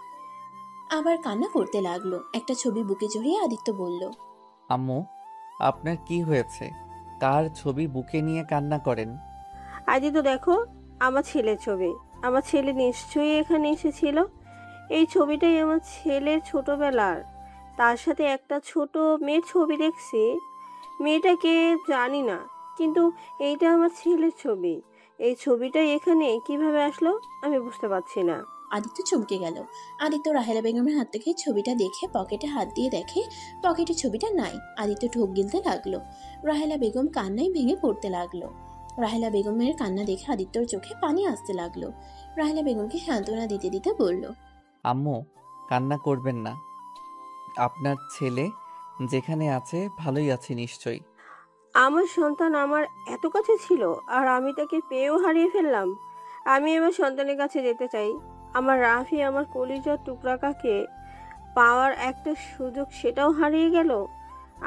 আবার কান্না করতে লাগলো। একটা ছবি বুকে জড়িয়ে আদিত্য বলল, আম্মু, আপনার কি হয়েছে? কার ছবি বুকে নিয়ে কান্না করেন? আদি তো দেখো, আমার ছেলের ছবি। আমার ছেলে নিশ্চয়ই এখানে এসেছিল। এই ছবিটাই আমার ছেলের ছোটবেলার। তার সাথে একটা ছোট মেয়ের ছবি দেখছি। মেয়েটাকে জানি না, কিন্তু এইটা আমার ছেলের ছবি। এই ছবিটাই এখানে কিভাবে আসলো আমি বুঝতে পারছি না। আদিত্য চমকে গেল। আদিত্য রাহেলা বেগমের হাত থেকে ছবিটা দেখে পকেটে হাত দিয়ে দেখে পকেটে ছবিটা নাই। আদিত্য ঢোক গিলতে লাগলো। রাহেলা বেগম কান্নায় ভেঙে পড়তে লাগলো। রাহেলা বেগমের কান্না দেখে আদিত্যর চোখে পানি আসতে লাগলো। রাহেলা বেগমকে সান্ত্বনা দিতে দিতে বলল, আম্মু, কান্না করবেন না। আপনার ছেলে যেখানে আছে ভালোই আছে নিশ্চয়ই। আমার সন্তান আমার এত কাছে ছিল, আর আমি তাকে পেয়েও হারিয়ে ফেললাম। আমি আমার সন্তানের কাছে যেতে চাই। আমার রাফি, আমার কলিজার টুকরাটাকে পাওয়ার একটা সুযোগ, সেটাও হারিয়ে গেল।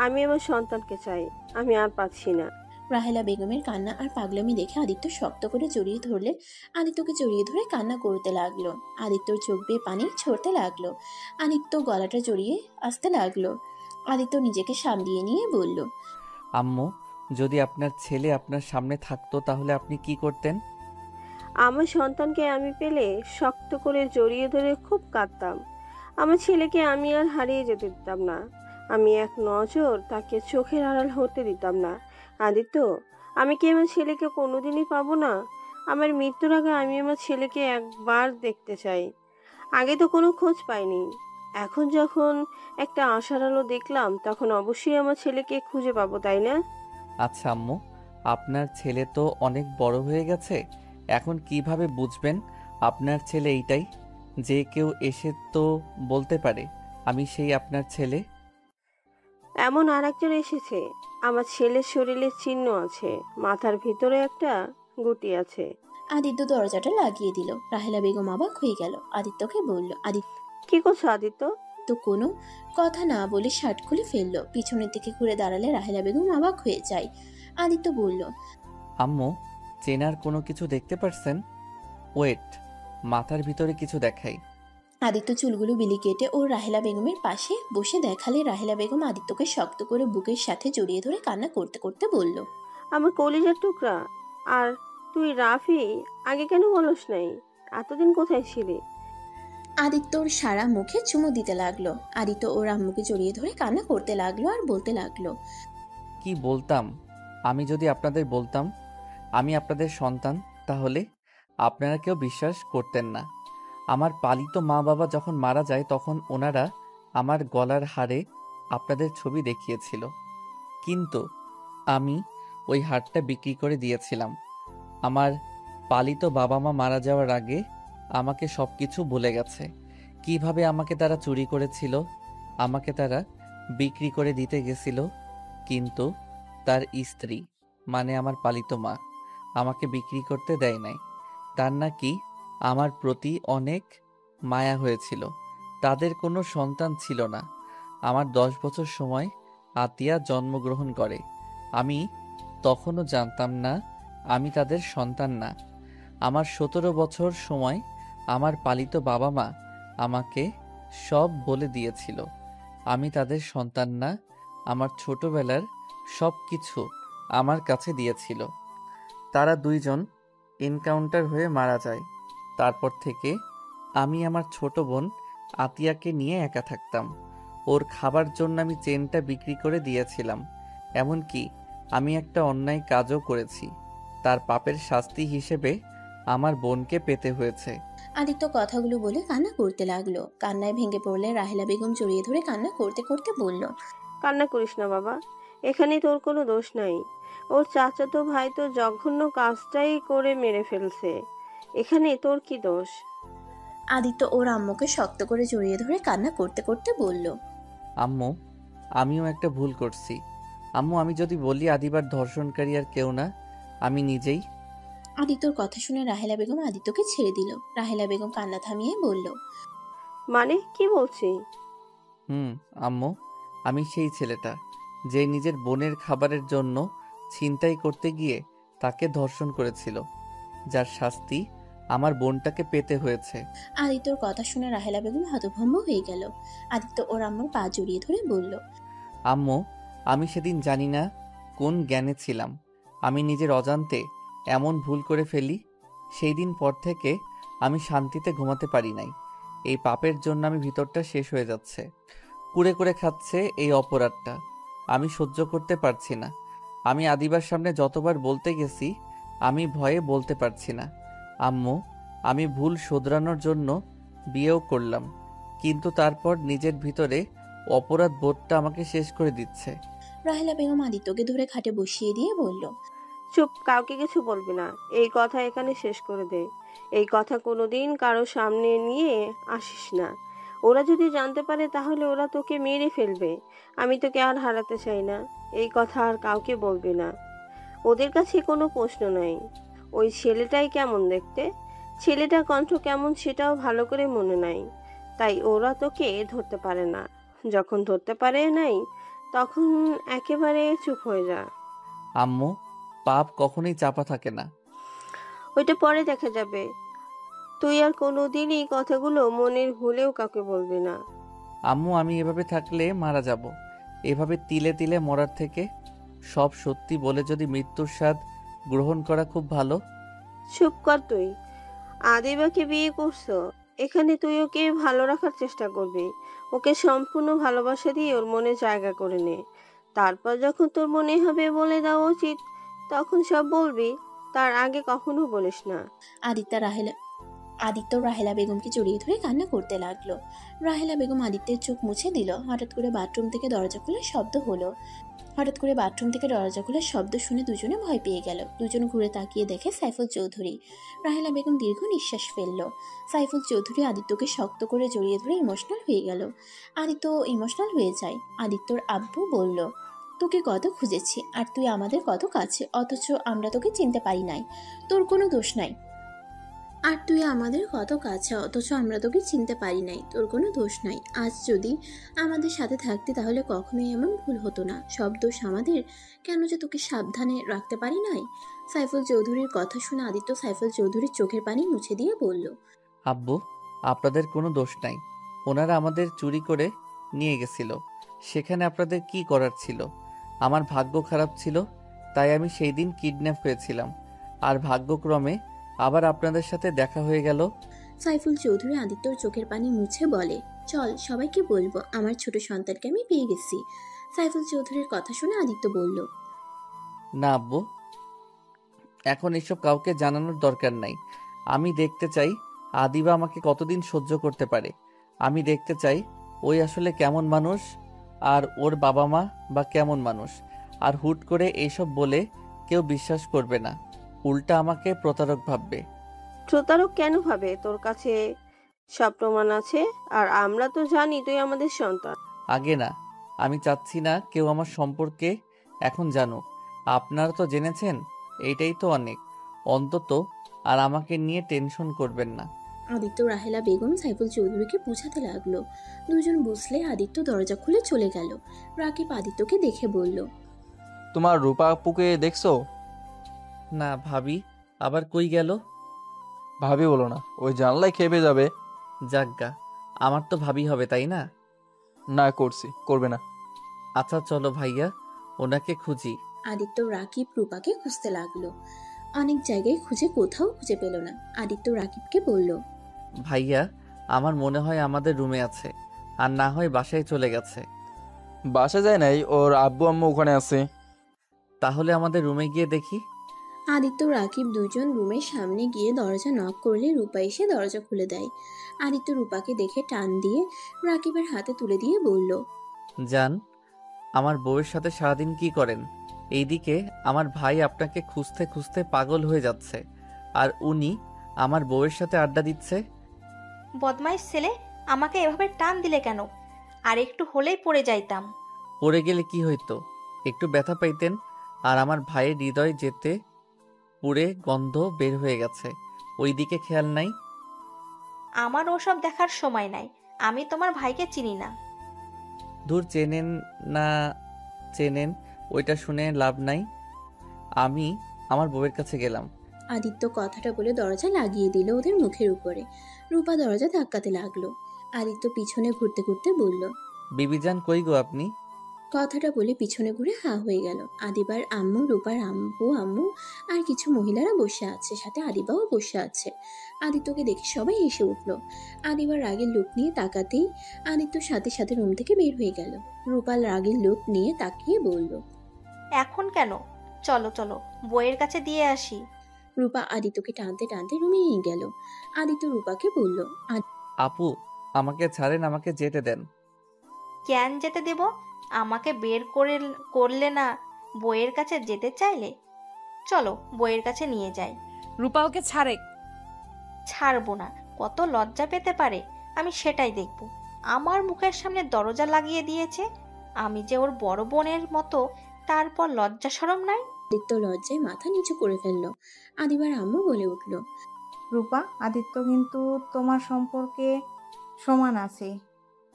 আমি আমার সন্তানকে চাই, আমি আর পাচ্ছি না। রাহেলা বেগমের কান্না আর পাগলামি দেখে আদিত্য শক্ত করে জড়িয়ে ধরলে আদিত্যকে জড়িয়ে ধরে কান্না করতে লাগলো। আদিত্যর চোখ বেয়ে পানি ছড়তে লাগলো। আদিত্য গলাটা জড়িয়ে আসতে লাগলো। আদিত্য নিজেকে সামলিয়ে নিয়ে বলল, আম্মু, যদি আপনার ছেলে আপনার সামনে থাকতো তাহলে আপনি কি করতেন? আমার সন্তানকে আমি পেলে শক্ত করে জড়িয়ে ধরে খুব কাঁদতাম। আমার ছেলেকে আমি আর হারিয়ে যেতে দিতাম না। আমি এক নজর তাকে চোখের আড়াল হতে দিতাম না। আদিত্য, আমি কি আমার ছেলেকে কোনোদিনই পাবো না? আমার মৃত্যুর আগে আমি আমার ছেলেকে একবার দেখতে চাই। আগে তো কোনো খোঁজ পাইনি, এখন যখন একটা আশার আলো দেখলাম, তখন অবশ্যই আমার ছেলেকে খুঁজে পাবো, তাই না? আচ্ছা আম্মু, আপনার ছেলে তো অনেক বড় হয়ে গেছে, এখন কিভাবে বুঝবেন আপনার ছেলে এইটাই? যে কেউ এসে তো বলতে পারে আমি সেই আপনার ছেলে। এমন আর একজন এসেছে। আমার ছেলের শরীরে চিহ্ন আছে, মাথার ভিতরে একটা গুটি আছে। আদিত্য দরজাটা লাগিয়ে দিল। রাহেলা বেগম অবাক হয়ে গেল। আদিত্যকে বলল, আদিত্য কি করছো আদিত্য? কোনো কথা না বলে শার্ট খুলে ফেললো। পিছনের দিকে ঘুরে দাঁড়ালে রাহেলা বেগম অবাক হয়ে যায়। আদিত্য বলল, আম্মু, চেনার কোনো কিছু দেখতে পারছেন? ওয়েট, মাথার ভিতরে কিছু দেখাই। আদিত্য চুলগুলো বিলি কেটে ও রাহেলা বেগমের পাশে বসে দেখালে রাহেলা বেগম আদিত্যকে শক্ত করে বুকের সাথে জড়িয়ে ধরে কান্না করতে করতে বলল, আমার কলিজার টুকরা। আর তুই রাফি, আগে কেন বলস নাই? এতদিন কোথায় ছিলি? আদিত্যর সারা মুখে চুমু দিতে লাগলো। আদিত্য ওর আম্মুকে জড়িয়ে ধরে কান্না করতে লাগলো আর বলতে লাগলো, কি বলতাম? আমি যদি আপনাদের বলতাম আমি আপনাদের সন্তান, তাহলে আপনারা কেউ বিশ্বাস করতেন না। আমার পালিত মা বাবা যখন মারা যায় তখন ওনারা আমার গলার হারে আপনাদের ছবি দেখিয়েছিল, কিন্তু আমি ওই হারটা বিক্রি করে দিয়েছিলাম। আমার পালিত বাবা মা মারা যাওয়ার আগে আমাকে সবকিছু ভুলে গেছে। কিভাবে আমাকে তারা চুরি করেছিল, আমাকে তারা বিক্রি করে দিতে গেছিল, কিন্তু তার স্ত্রী মানে আমার পালিত মা আমাকে বিক্রি করতে দেয় নাই। তার নাকি আমার প্রতি অনেক মায়া হয়েছিল। তাদের কোনো সন্তান ছিল না। আমার 10 বছর সময় আতিয়া জন্মগ্রহণ করে। আমি তখনও জানতাম না আমি তাদের সন্তান না। আমার 17 বছর সময় আমার পালিত বাবা মা আমাকে সব বলে দিয়েছিল আমি তাদের সন্তান না। আমার ছোটবেলার সব কিছু আমার কাছে দিয়েছিল। তারা দুইজন এনকাউন্টার হয়ে মারা যায়। তারপর থেকে আমি আমার ছোট বোন আতিয়াকে নিয়ে একা থাকতাম। ওর খাবার জন্য আমি চেনটা বিক্রি করে দিয়েছিলাম। এমনকি আমি একটা অন্যায় কাজও করেছি। তার পাপের শাস্তি হিসেবে আমার বোনকে পেতে হয়েছে। আদিত্য কথাগুলো বলে কান্না করতে লাগলো। কান্নায় ভেঙে পড়লে রাহেলা বেগম জড়িয়ে ধরে কান্না করতে করতে বলল, কান্না করিস না বাবা, এখানে তোর কোনো দোষ নাই। ওর চাচাতো ভাই তো জঘন্য কাজটাই করে মেরে ফেলছে, এখানে তোর কি দোষ? আদিত্য ওর আম্মুকে শক্ত করে জড়িয়ে ধরে কান্না করতে করতে বলল, আম্মু, আমিও একটা ভুল করছি। আম্মু, আমি যদি বলি আদিবার ধর্ষণকারী আর কেউ না, আমি নিজেই। আদিত্যর কথা শুনে রাহেলা বেগম আদিত্যকে ছেড়ে দিল। রাহেলা বেগম কান্না থামিয়ে বলল, মানে কি বলছি? আম্মু, আমি সেই ছেলেটা যে নিজের বোনের খাবারের জন্য ছিনতাই করতে গিয়ে তাকে ধর্ষণ করেছিল, যার শাস্তি আমার বোনটাকে পেতে হয়েছে। আদিত্যর কথা শুনে রাহেলা বেগম হতভম্ব হয়ে গেল। আদিত্য ওর আম্মুর পা জড়িয়ে ধরে বলল, আম্মু, আমি সেদিন জানি না কোন জ্ঞানে ছিলাম, আমি নিজের অজান্তে এমন ভুল করে ফেলি। সেই দিন পর থেকে আমি শান্তিতে ঘুমাতে পারি নাই। এই পাপের জন্য আমি ভিতরটা শেষ হয়ে যাচ্ছে। কুরে কুরে খাচ্ছে এই অপরাধটা। আমি সহ্য করতে পারছি না। আমি আদিবার সামনে যতবার বলতে গেছি আমি ভয়ে বলতে পারছি না। আম্মু, আমি ভুল শোধরানোর জন্য বিয়েও করলাম, কিন্তু তারপর নিজের ভিতরে অপরাধ বোধটা আমাকে শেষ করে দিচ্ছে। রাহেলা বেগম আদিত্যকে ধরে খাটে বসিয়ে দিয়ে বলল, চুপ, কাউকে কিছু বলবি না। এই কথা এখানে শেষ করে দে। এই কথা কোনোদিন কারো সামনে নিয়ে আসিস না। ওরা যদি জানতে পারে তাহলে ওরা তোকে মেরে ফেলবে। আমি তোকে আর হারাতে চাই না। এই কথা আর কাউকে বলবি না। ওদের কাছে কোনো প্রশ্ন নাই। ওই ছেলেটাই কেমন দেখতে, ছেলেটার কণ্ঠ কেমন সেটাও ভালো করে মনে নাই। তাই ওরা তোকে ধরতে পারে না। যখন ধরতে পারে নাই তখন একেবারে চুপ হয়ে যা। আম্মু, পাপ কখনোই চাপা থাকে না। ওইটা পরে দেখা যাবে। তুই আর কোনোদিন এই কথাগুলো মনের হলেও কাউকে বলবি না। আম্মু, আমি এভাবে থাকলে মারা যাব। এভাবে তিলে তিলে মরার থেকে সব সত্যি বলে যদি মৃত্যুর স্বাদ গ্রহণ করা খুব ভালো। চুপ কর তুই। আদিবাকে বিয়ে করছো, এখানে তুই ওকে ভালো রাখার চেষ্টা করবি। ওকে সম্পূর্ণ ভালোবাসা দিয়ে ওর মনে জায়গা করে নে। তারপর যখন তোর মনে হবে বলে দেওয়া উচিত তখন সব বলবি। তার আগে কখনো বলিস না। আদিত্য রাহেলা বেগমকে জড়িয়ে ধরে কান্না করতে লাগলো। রাহেলা বেগম আদিত্যের চোখ মুছে দিল। হঠাৎ করে বাথরুম থেকে দরজা খোলার শব্দ শুনে দুজনে ভয় পেয়ে গেল। দুজন ঘুরে তাকিয়ে দেখে সাইফুল চৌধুরী। রাহেলা বেগম দীর্ঘ নিঃশ্বাস ফেলল। সাইফুল চৌধুরী আদিত্যকে শক্ত করে জড়িয়ে ধরে ইমোশনাল হয়ে গেল। আদিত্য ইমোশনাল হয়ে যায়। আদিত্যর আব্বু বলল, তোকে কত খুঁজেছি আর তুই আমাদের কত কাছে, অথচ আমরা তোকে চিনতে পারি নাই। তোর কোনো দোষ নাই। আর তুই আমাদের কত কাছে, অথচ আমরা তোকে চিনতে পারি নাই। তোর কোনো দোষ নাই। আজ যদি আমাদের সাথে থাকতি তাহলে কখনোই এমন ভুল হতো না। সব দোষ আমাদের। কেন যে তোকে সাবধানে রাখতে পারি নাই। সাইফুল চৌধুরীর কথা শুনে আদিত্য সাইফুল চৌধুরীর চোখের পানি মুছে দিয়ে বলল, আব্বু, আপনাদের কোনো দোষ নাই। ওনারা আমাদের চুরি করে নিয়ে গেছিল। সেখানে আপনাদের কি করার ছিল? আমার ভাগ্য খারাপ ছিল, তাই আমি সেই দিন কিডন্যাপ হয়েছিলাম। আর ভাগ্যক্রমে আবার আপনাদের সাথে দেখা হয়ে গেল। সাইফুল চৌধুরী আদিত্যর চোখের পানি মুছে বলে, চল সবাইকে বলবো আমার ছোট সন্তানকে আমি পেয়ে গেছি। সাইফুল চৌধুরীর কথা শুনে আদিত্য বলল, না আব্বু, এখন এসব কাউকে জানানোর দরকার নাই। আমি দেখতে চাই আদিবা আমাকে কতদিন সহ্য করতে পারে। আমি দেখতে চাই ওই আসলে কেমন মানুষ, আর ওর বাবা মা বা কেমন মানুষ। আর হুট করে এইসব বলে কেউ বিশ্বাস করবে না, উল্টা আমাকে প্রতারক ভাববে। প্রতারক কেন ভাবে? তোর কাছে সব প্রমাণ আছে আর আমরা তো জানি তুই আমাদের সন্তান। আগে না, আমি চাচ্ছি না কেউ আমার সম্পর্কে এখন জানুক। আপনারা তো জেনেছেন, এইটাই তো অনেক। অন্তত আর আমাকে নিয়ে টেনশন করবেন না। আদিত্য রাহেলা বেগম সাইফুল চৌধুরীকে বোঝাতে লাগলো। দুজন বুঝলে আদিত্য দরজা খুলে চলে গেল। রাকিব আদিত্যকে দেখে বলল, তোমার রূপা আপুকে দেখছো? না ভাবি, আবার কই গেল? ভাবি বলো না, ওই জানলায় খেপে যাবে। যাজ্ঞা, আমার তো ভাবি হবে তাই না? না করছি, করবে না। আচ্ছা চলো ভাইয়া, ওনাকে খুঁজি। আদিত্য রাকিব রূপাকে খুঁজতে লাগলো। অনেক জায়গায় খুঁজে কোথাও খুঁজে পেল না। আদিত্য রাকিবকে বলল, ভাইয়া, আমার মনে হয় আমাদের রুমে আছে, আর না হয় বাসায় চলে গেছে। বাসা যায় নাই, ওর আব্বু আম্মু ওখানে আছে। তাহলে আমাদের রুমে গিয়ে দেখি। আদিত্য রাকিব দুজন রুমের সামনে গিয়ে দরজা নক করলে রূপা এসে দরজা খুলে দেয়। আদিত্য রূপাকে দেখে টান দিয়ে রাকিবের হাতে তুলে দিয়ে বলল, যান, আমার বউয়ের সাথে সারাদিন কি করেন? এইদিকে আমার ভাই আপনাকে খুঁজতে খুঁজতে পাগল হয়ে যাচ্ছে, আর উনি আমার বউয়ের সাথে আড্ডা দিচ্ছে। বদমাইশ ছেলে, আমাকে এভাবে টান দিলে কেন? আর একটু হলেই পড়ে যাইতাম। পড়ে গেলে কি হইতো? একটু ব্যথা পাইতেন। আর আমার ভাইয়ের হৃদয় যেতে পুড়ে গন্ধ বের হয়ে গেছে, ওই দিকে খেয়াল নাই। আমার ওসব দেখার সময় নাই। আমি তোমার ভাইকে চিনি না। দূর, চেনেন না চেনেন, ওইটা শুনে লাভ নাই। আমি আমার বউয়ের কাছে গেলাম। আদিত্য কথাটা বলে দরজা লাগিয়ে দিল ওদের মুখের উপরে। রূপা দরজা ধাক্কাতে লাগলো। আদিত্য পিছনে ঘুরতে ঘুরতে বলল, বিবিজান কই গো আপনি? কথাটা বলে পিছনে ঘুরে হা হয়ে গেল। আদিবার আম্মু, রূপার আম্মু আর কিছু মহিলারা বসে আছে, সাথে আদিবাও বসে আছে। আদিত্যকে দেখে সবাই হেসে উঠল। আদিবার রাগের লোক নিয়ে তাকাতেই আদিত্য সাথে সাথে রুম থেকে বের হয়ে গেল। রূপাল রাগের লোক নিয়ে তাকিয়ে বলল, এখন কেন? চলো চলো, বইয়ের কাছে দিয়ে আসি। রূপা আদিত্যকে টানতে টানতে রুমে নিয়ে গেল। আদিত্য রূপাকে বলল, আপু, আমাকে ছাড়েন, আমাকে যেতে দেন। কেন যেতে দেব? আমাকে বের করলে না, বইয়ের কাছে যেতে চাইলে? চলো বইয়ের কাছে নিয়ে যাই। রূপা ওকে ছাড়ে। ছাড়বো না। কত লজ্জা পেতে পারে আমি সেটাই দেখব। আমার মুখের সামনে দরজা লাগিয়ে দিয়েছে। আমি যে ওর বড় বোনের মতো, তারপর লজ্জা শরম নাই। আদিত্য লজ্জায় মাথা নিচু করে ফেলল। আদিবার আম্মু বলে উঠল, রূপা, আদিত্য কিন্তু তোমার সম্পর্কে সমান আছে।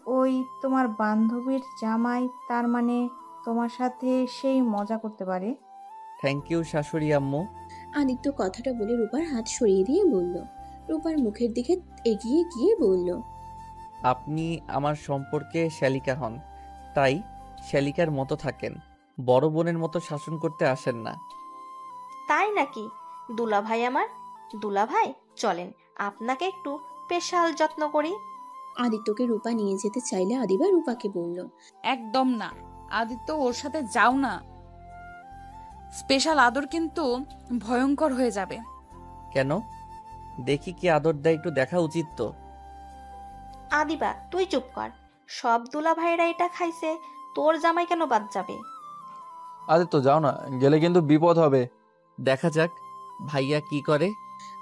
ওই তোমার বান্ধবীর জামাই, তার মানে তোমার সাথে সেই মজা করতে পারে। থ্যাংক ইউ শাশুড়ি আম্মু। আদিত্য কথাটা বলে রূপার হাত সরিয়ে দিয়ে বলল। রূপার মুখের দিকে এগিয়ে গিয়ে বলল, আপনি আমার সম্পর্কে শ্যালিকা হন, তাই শ্যালিকার মতো থাকেন, বড় বোনের মতো শাসন করতে আসেন না। তাই নাকি? দুলাভাই আমার, দুলাভাই চলেন আপনাকে একটু স্পেশাল যত্ন করি। আদিত্যকে রূপা নিয়ে যেতে চাইলে আদিবা রূপাকে বলল, একদম না, আদিত্য ওর সাথে যাও না। স্পেশাল আদর কিন্তু ভয়ঙ্কর হয়ে যাবে। কেন? দেখি কি আদর দেয়, একটু দেখা উচিত তো। আদিবা তুই চুপ কর। সব দুলাভাইরা এটা খাইছে, তোর জামাই কেন বাদ যাবে? আদিত্য যাও না, গেলে কিন্তু বিপদ হবে। দেখা যাক ভাইয়া কি করে।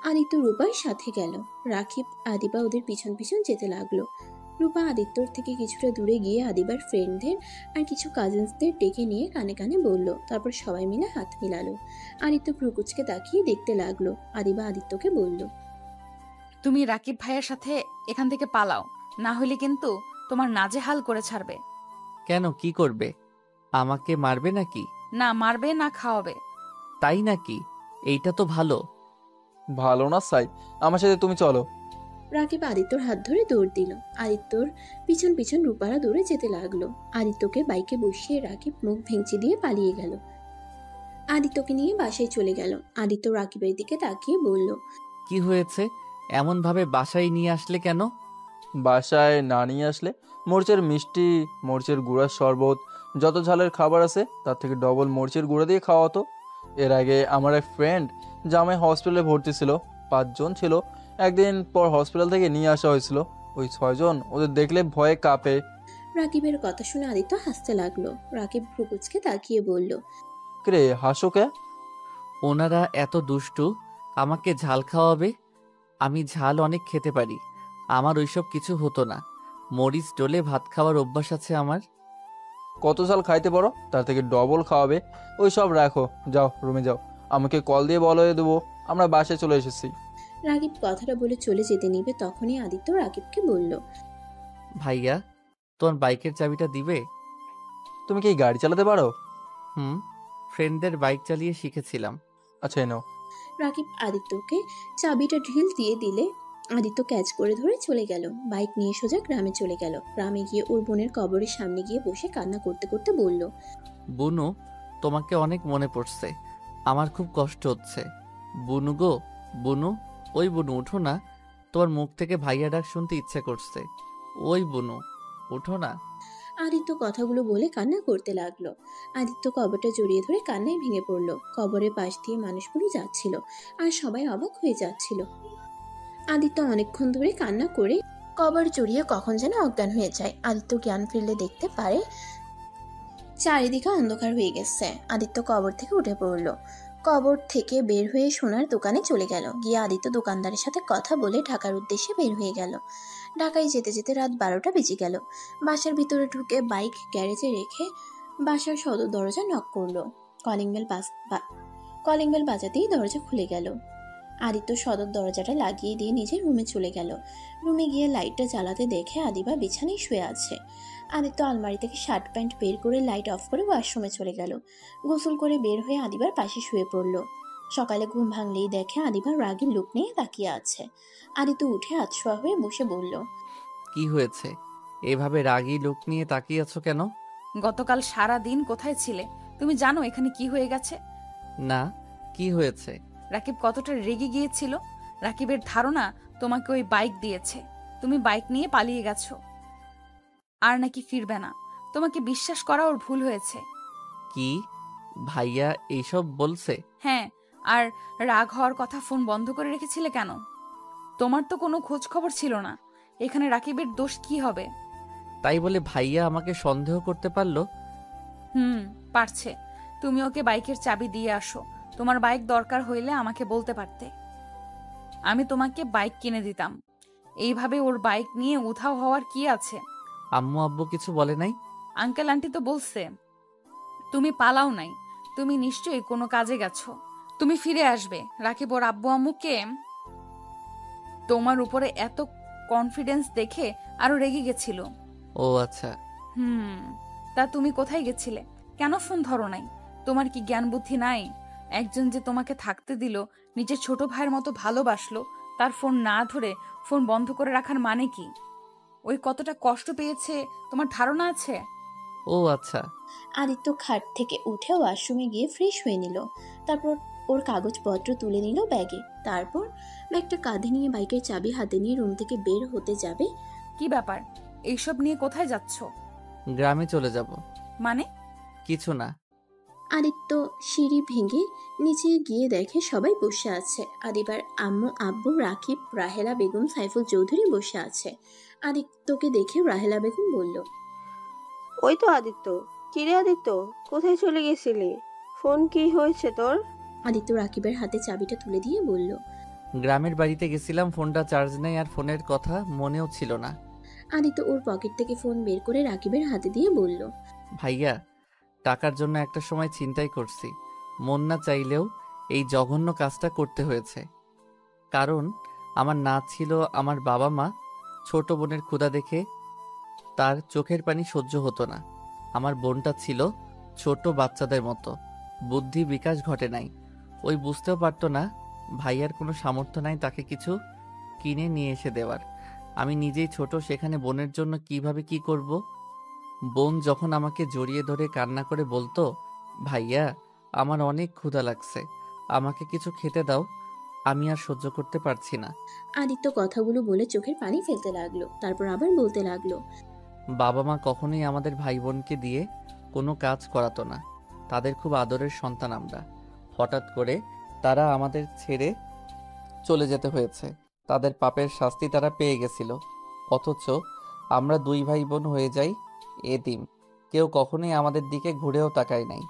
আদিত্য রূপার সাথে গেল। রাকিব আদিবা ওদের পিছন পিছন যেতে লাগলো। রূপা আদিত্যর থেকে কিছুটা দূরে গিয়ে আদিবার ফ্রেন্ডদের আর কিছু কাজিনসদের ডেকে নিয়ে কানে কানে বলল। তারপর সবাই মিলে হাত মিলালো। আদিত্য ভ্রুকুচকে তাকিয়ে দেখতে লাগলো। আদিবা আদিত্যকে বলল, তুমি রাকিব ভাইয়ের সাথে এখান থেকে পালাও, না হলে কিন্তু তোমার নাজেহাল করে ছাড়বে। কেন, কি করবে? আমাকে মারবে নাকি? না মারবে না খাওয়াবে। তাই নাকি? এইটা তো ভালো। ভালো না সাই, আমার সাথে তুমি চলো। রাকিব আদিত্যর হাত ধরে দৌড় দিল। আদিত্যর পিছন পিছন রূপারা দৌড়ে যেতে লাগলো। আদিত্যকে বাইকে বসিয়ে রাকিব মুখ ভেঙচি দিয়ে পালিয়ে গেল। আদিত্যকে নিয়ে বাসায় চলে গেল। আদিত্য রাকিবের দিকে তাকিয়ে বলল, কি হয়েছে? এমন ভাবে বাসায় নিয়ে আসলে কেন? বাসায় না নিয়ে আসলে? মরিচের মিষ্টি, মরিচের গুঁড়ার শরবত, যত ঝালের খাবার আছে তার থেকে ডবল মরিচের গুঁড়া দিয়ে খাওয়া হতো। এর আগে আমার এক ফ্রেন্ড জামাই হসপিটালে ভর্তি ছিল, 5 জন ছিল। একদিন পর হসপিটাল থেকে নিয়ে আসা হয়েছিল। ওই 6 জন ওদের দেখলে ভয়ে কাঁপে। রাকিবের কথা শুনে আদিত্য হাসতে লাগলো। রাকিব ভ্রুকুচকে তাকিয়ে বলল, রে হাসো কে? ওনারা এত দুষ্টু, আমাকে ঝাল খাওয়াবে। আমি ঝাল অনেক খেতে পারি, আমার ওইসব কিছু হতো না। মরিচ ডলে ভাত খাওয়ার অভ্যাস আছে আমার। কত সাল খাইতে পারো তার থেকে ডবল খাওয়াবে। ওই সব রাখো, যাও রুমে যাও, আমাকে কল দিয়ে বলে দেবো আমরা বাসায় চলে এসেছি। রাকিব কথাটা বলে চলে যেতে নিবে তখনই আদিত্য রাকিবকে বলল, ভাইয়া, তোমার বাইকের চাবিটা দিবে? তুমি কি গাড়ি চালাতে পারো? হুম, ফ্রেন্ডদের বাইক চালিয়ে শিখেছিলাম। আচ্ছা এ নাও। রাকিব আদিত্যকে চাবিটা ঢিল দিয়ে দিলে আদিত্য ক্যাচ করে ধরে চলে গেল। বাইক নিয়ে সোজা গ্রামে চলে গেল। গ্রামে গিয়ে ওর বোনের কবরের সামনে গিয়ে বসে কান্না করতে করতে বলল, বুনু, তোমাকে অনেক মনে পড়ছে, আমার খুব কষ্ট হচ্ছে। বুনু গো, বুনু, ওই বুনু উঠো না, তোমার মুখ থেকে ভাইয়া ডাক শুনতে ইচ্ছে করছে। ওই বুনু, উঠো না। আদিত্য কথাগুলো বলে কান্না করতে লাগলো। আদিত্য কবরটা জড়িয়ে ধরে কান্নায় ভেঙে পড়ল। কবরের পাশ দিয়ে মানুষগুলো যাচ্ছিল আর সবাই অবাক হয়ে যাচ্ছিল। আদিত্য অনেকক্ষণ ধরে কান্না করে কবর জড়িয়ে কখন যেন অজ্ঞান হয়ে যায়। আদিত্য জ্ঞান ফিরলে দেখতে পারে চারিদিকে অন্ধকার হয়ে গেছে। আদিত্য কবর থেকে উঠে পড়ল। কবর থেকে বের হয়ে সোনার দোকানে চলে গেল। গিয়ে আদিত্য দোকানদারের সাথে কথা বলে ঢাকার উদ্দেশ্যে বের হয়ে গেল। ঢাকায় যেতে যেতে রাত 12টা বেজে গেল। বাসার ভিতরে ঢুকে বাইক গ্যারেজে রেখে বাসার সদর দরজা নক করলো। কলিং বেল বাজাতেই দরজা খুলে গেল। আদিত্য সদর দরজাটা লাগিয়ে দিয়ে নিজের রুমে চলে গেল। রুমে গিয়ে লাইটটা জ্বালাতে দেখে আদিবা বিছানায় শুয়ে আছে। আদিত্য আলমারি থেকে শার্ট প্যান্ট বের করে লাইট অফ করে ওয়াশরুমে চলে গেল। গোসল করে বের হয়ে আদিবার পাশে শুয়ে পড়ল। সকালে ঘুম ভাঙলেই দেখে আদিবার রাগী লুক নিয়ে তাকিয়ে আছে। আদিত্য উঠে আতশোয়া হয়ে বসে বলল, কি হয়েছে? এভাবে রাগী লোক নিয়ে তাকিয়ে আছো কেন? গতকাল সারা দিন কোথায় ছিলে? তুমি জানো এখানে কি হয়ে গেছে? না, কি হয়েছে? রাকিব কতটা রেগে গিয়েছিল। রাকিবের ধারণা তোমাকে ওই বাইক দিয়েছে, তুমি বাইক নিয়ে পালিয়ে গেছো আর নাকি ফিরবে না। তোমাকে বিশ্বাস করা ওর ভুল হয়েছে। কি? ভাইয়া এইসব বলছে? হ্যাঁ, আর রাগ হওয়ার কথা ফোন বন্ধ করে রেখেছিলে কেন? তোমার তো কোনো খোঁজ খবর ছিল না। এখানে রাকিবের দোষ কি হবে? তাই বলে ভাইয়া আমাকে সন্দেহ করতে পারলো? পারছে। তুমি ওকে বাইকের চাবি দিয়ে আসো। তোমার বাইক দরকার হইলে আমাকে বলতে পারতে, আমি তোমাকে বাইক কিনে দিতাম। এইভাবে ওর বাইক নিয়ে উধাও হওয়ার কি আছে? আম্মু আব্বু কিছু বলে নাই? আঙ্কেল আন্টি তো বলছে তুমি পালাও নাই, তুমি নিশ্চয়ই কোনো কাজে গেছো। তুমি ফিরে আসবে। রাকিব ওর আব্বু আম্মুকে তোমার উপরে এত কনফিডেন্স দেখে আরো রেগে গেছিল। ও আচ্ছা। তা তুমি কোথায় গেছিলে? কেন ফোন ধরো নাই? তোমার কি জ্ঞান বুদ্ধি নাই? একজন যে তোমাকে থাকতে দিল, নিজের ছোট ভাইয়ের মতো ভালোবাসলো, তার ফোন না ধরে ফোন বন্ধ করে রাখার মানে কি? ওই কতটা কষ্ট পেয়েছে তোমার ধারণা আছে? ও আচ্ছা। আদিত্য খাট থেকে উঠে ওয়াশরুমে গিয়ে ফ্রেশ হয়ে নিল। তারপর ওর কাগজপত্র তুলে নিল ব্যাগে। তারপর ব্যাগটা কাঁধে নিয়ে বাইকের চাবি হাতে নিয়ে রুম থেকে বের হতে যাবে। কি ব্যাপার? এইসব নিয়ে কোথায় যাচ্ছ? গ্রামে চলে যাব। মানে? কিছু না। আদিত্য সিঁড়ি ভেঙে নিচে গিয়ে দেখে সবাই বসে আছে। আদিবার আম্মু আব্বু রাকিব রাহেলা বেগম সাইফুল চৌধুরী বসে আছে। আদিত্যকে দেখে রাহেলা বেগম বলল, ওই তো আদিত্য। কিরে আদিত্য, কোথায় চলে গেছিলি? ফোন কি হয়েছে তোর? আদিত্য রাকিবের হাতে চাবিটা তুলে দিয়ে বলল, গ্রামের বাড়িতে গেছিলাম, ফোনটা চার্জ নেই আর ফোনের কথা মনেও ছিল না। আদিত্য ওর পকেট থেকে ফোন বের করে রাকিবের হাতে দিয়ে বলল, ভাইয়া, টাকার জন্য একটা সময় ছিনতাই করছি। মন না চাইলেও এই জঘন্য কাজটা করতে হয়েছে। কারণ আমার না ছিল আমার বাবা মা। ছোট বোনের ক্ষুধা দেখে তার চোখের পানি সহ্য হতো না। আমার বোনটা ছিল ছোট বাচ্চাদের মতো, বুদ্ধি বিকাশ ঘটে নাই। ওই বুঝতেও পারতো না ভাইয়ার কোনো সামর্থ্য নাই তাকে কিছু কিনে নিয়ে এসে দেওয়ার। আমি নিজেই ছোট, সেখানে বোনের জন্য কিভাবে কি করব। বোন যখন আমাকে জড়িয়ে ধরে কান্না করে বলতো, ভাইয়া আমার অনেক ক্ষুধা লাগছে, আমাকে কিছু খেতে দাও, আমি আর সহ্য করতে পারছি না। আদিত্য কথাগুলো বলে চোখের পানি ফেলতে লাগলো। তারপর আবার বলতে লাগলো, বাবা মা কখনোই আমাদের ভাই বোনকে দিয়ে কোনো কাজ করাতো না। তাদের খুব আদরের সন্তান আমরা। হঠাৎ করে তারা আমাদের ছেড়ে চলে যেতে হয়েছে। তাদের পাপের শাস্তি তারা পেয়ে গেছিল। অথচ আমরা দুই ভাই বোন হয়ে যাই এতিম। কেউ কখনোই আমাদের দিকে ঘুরেও তাকায় নাই,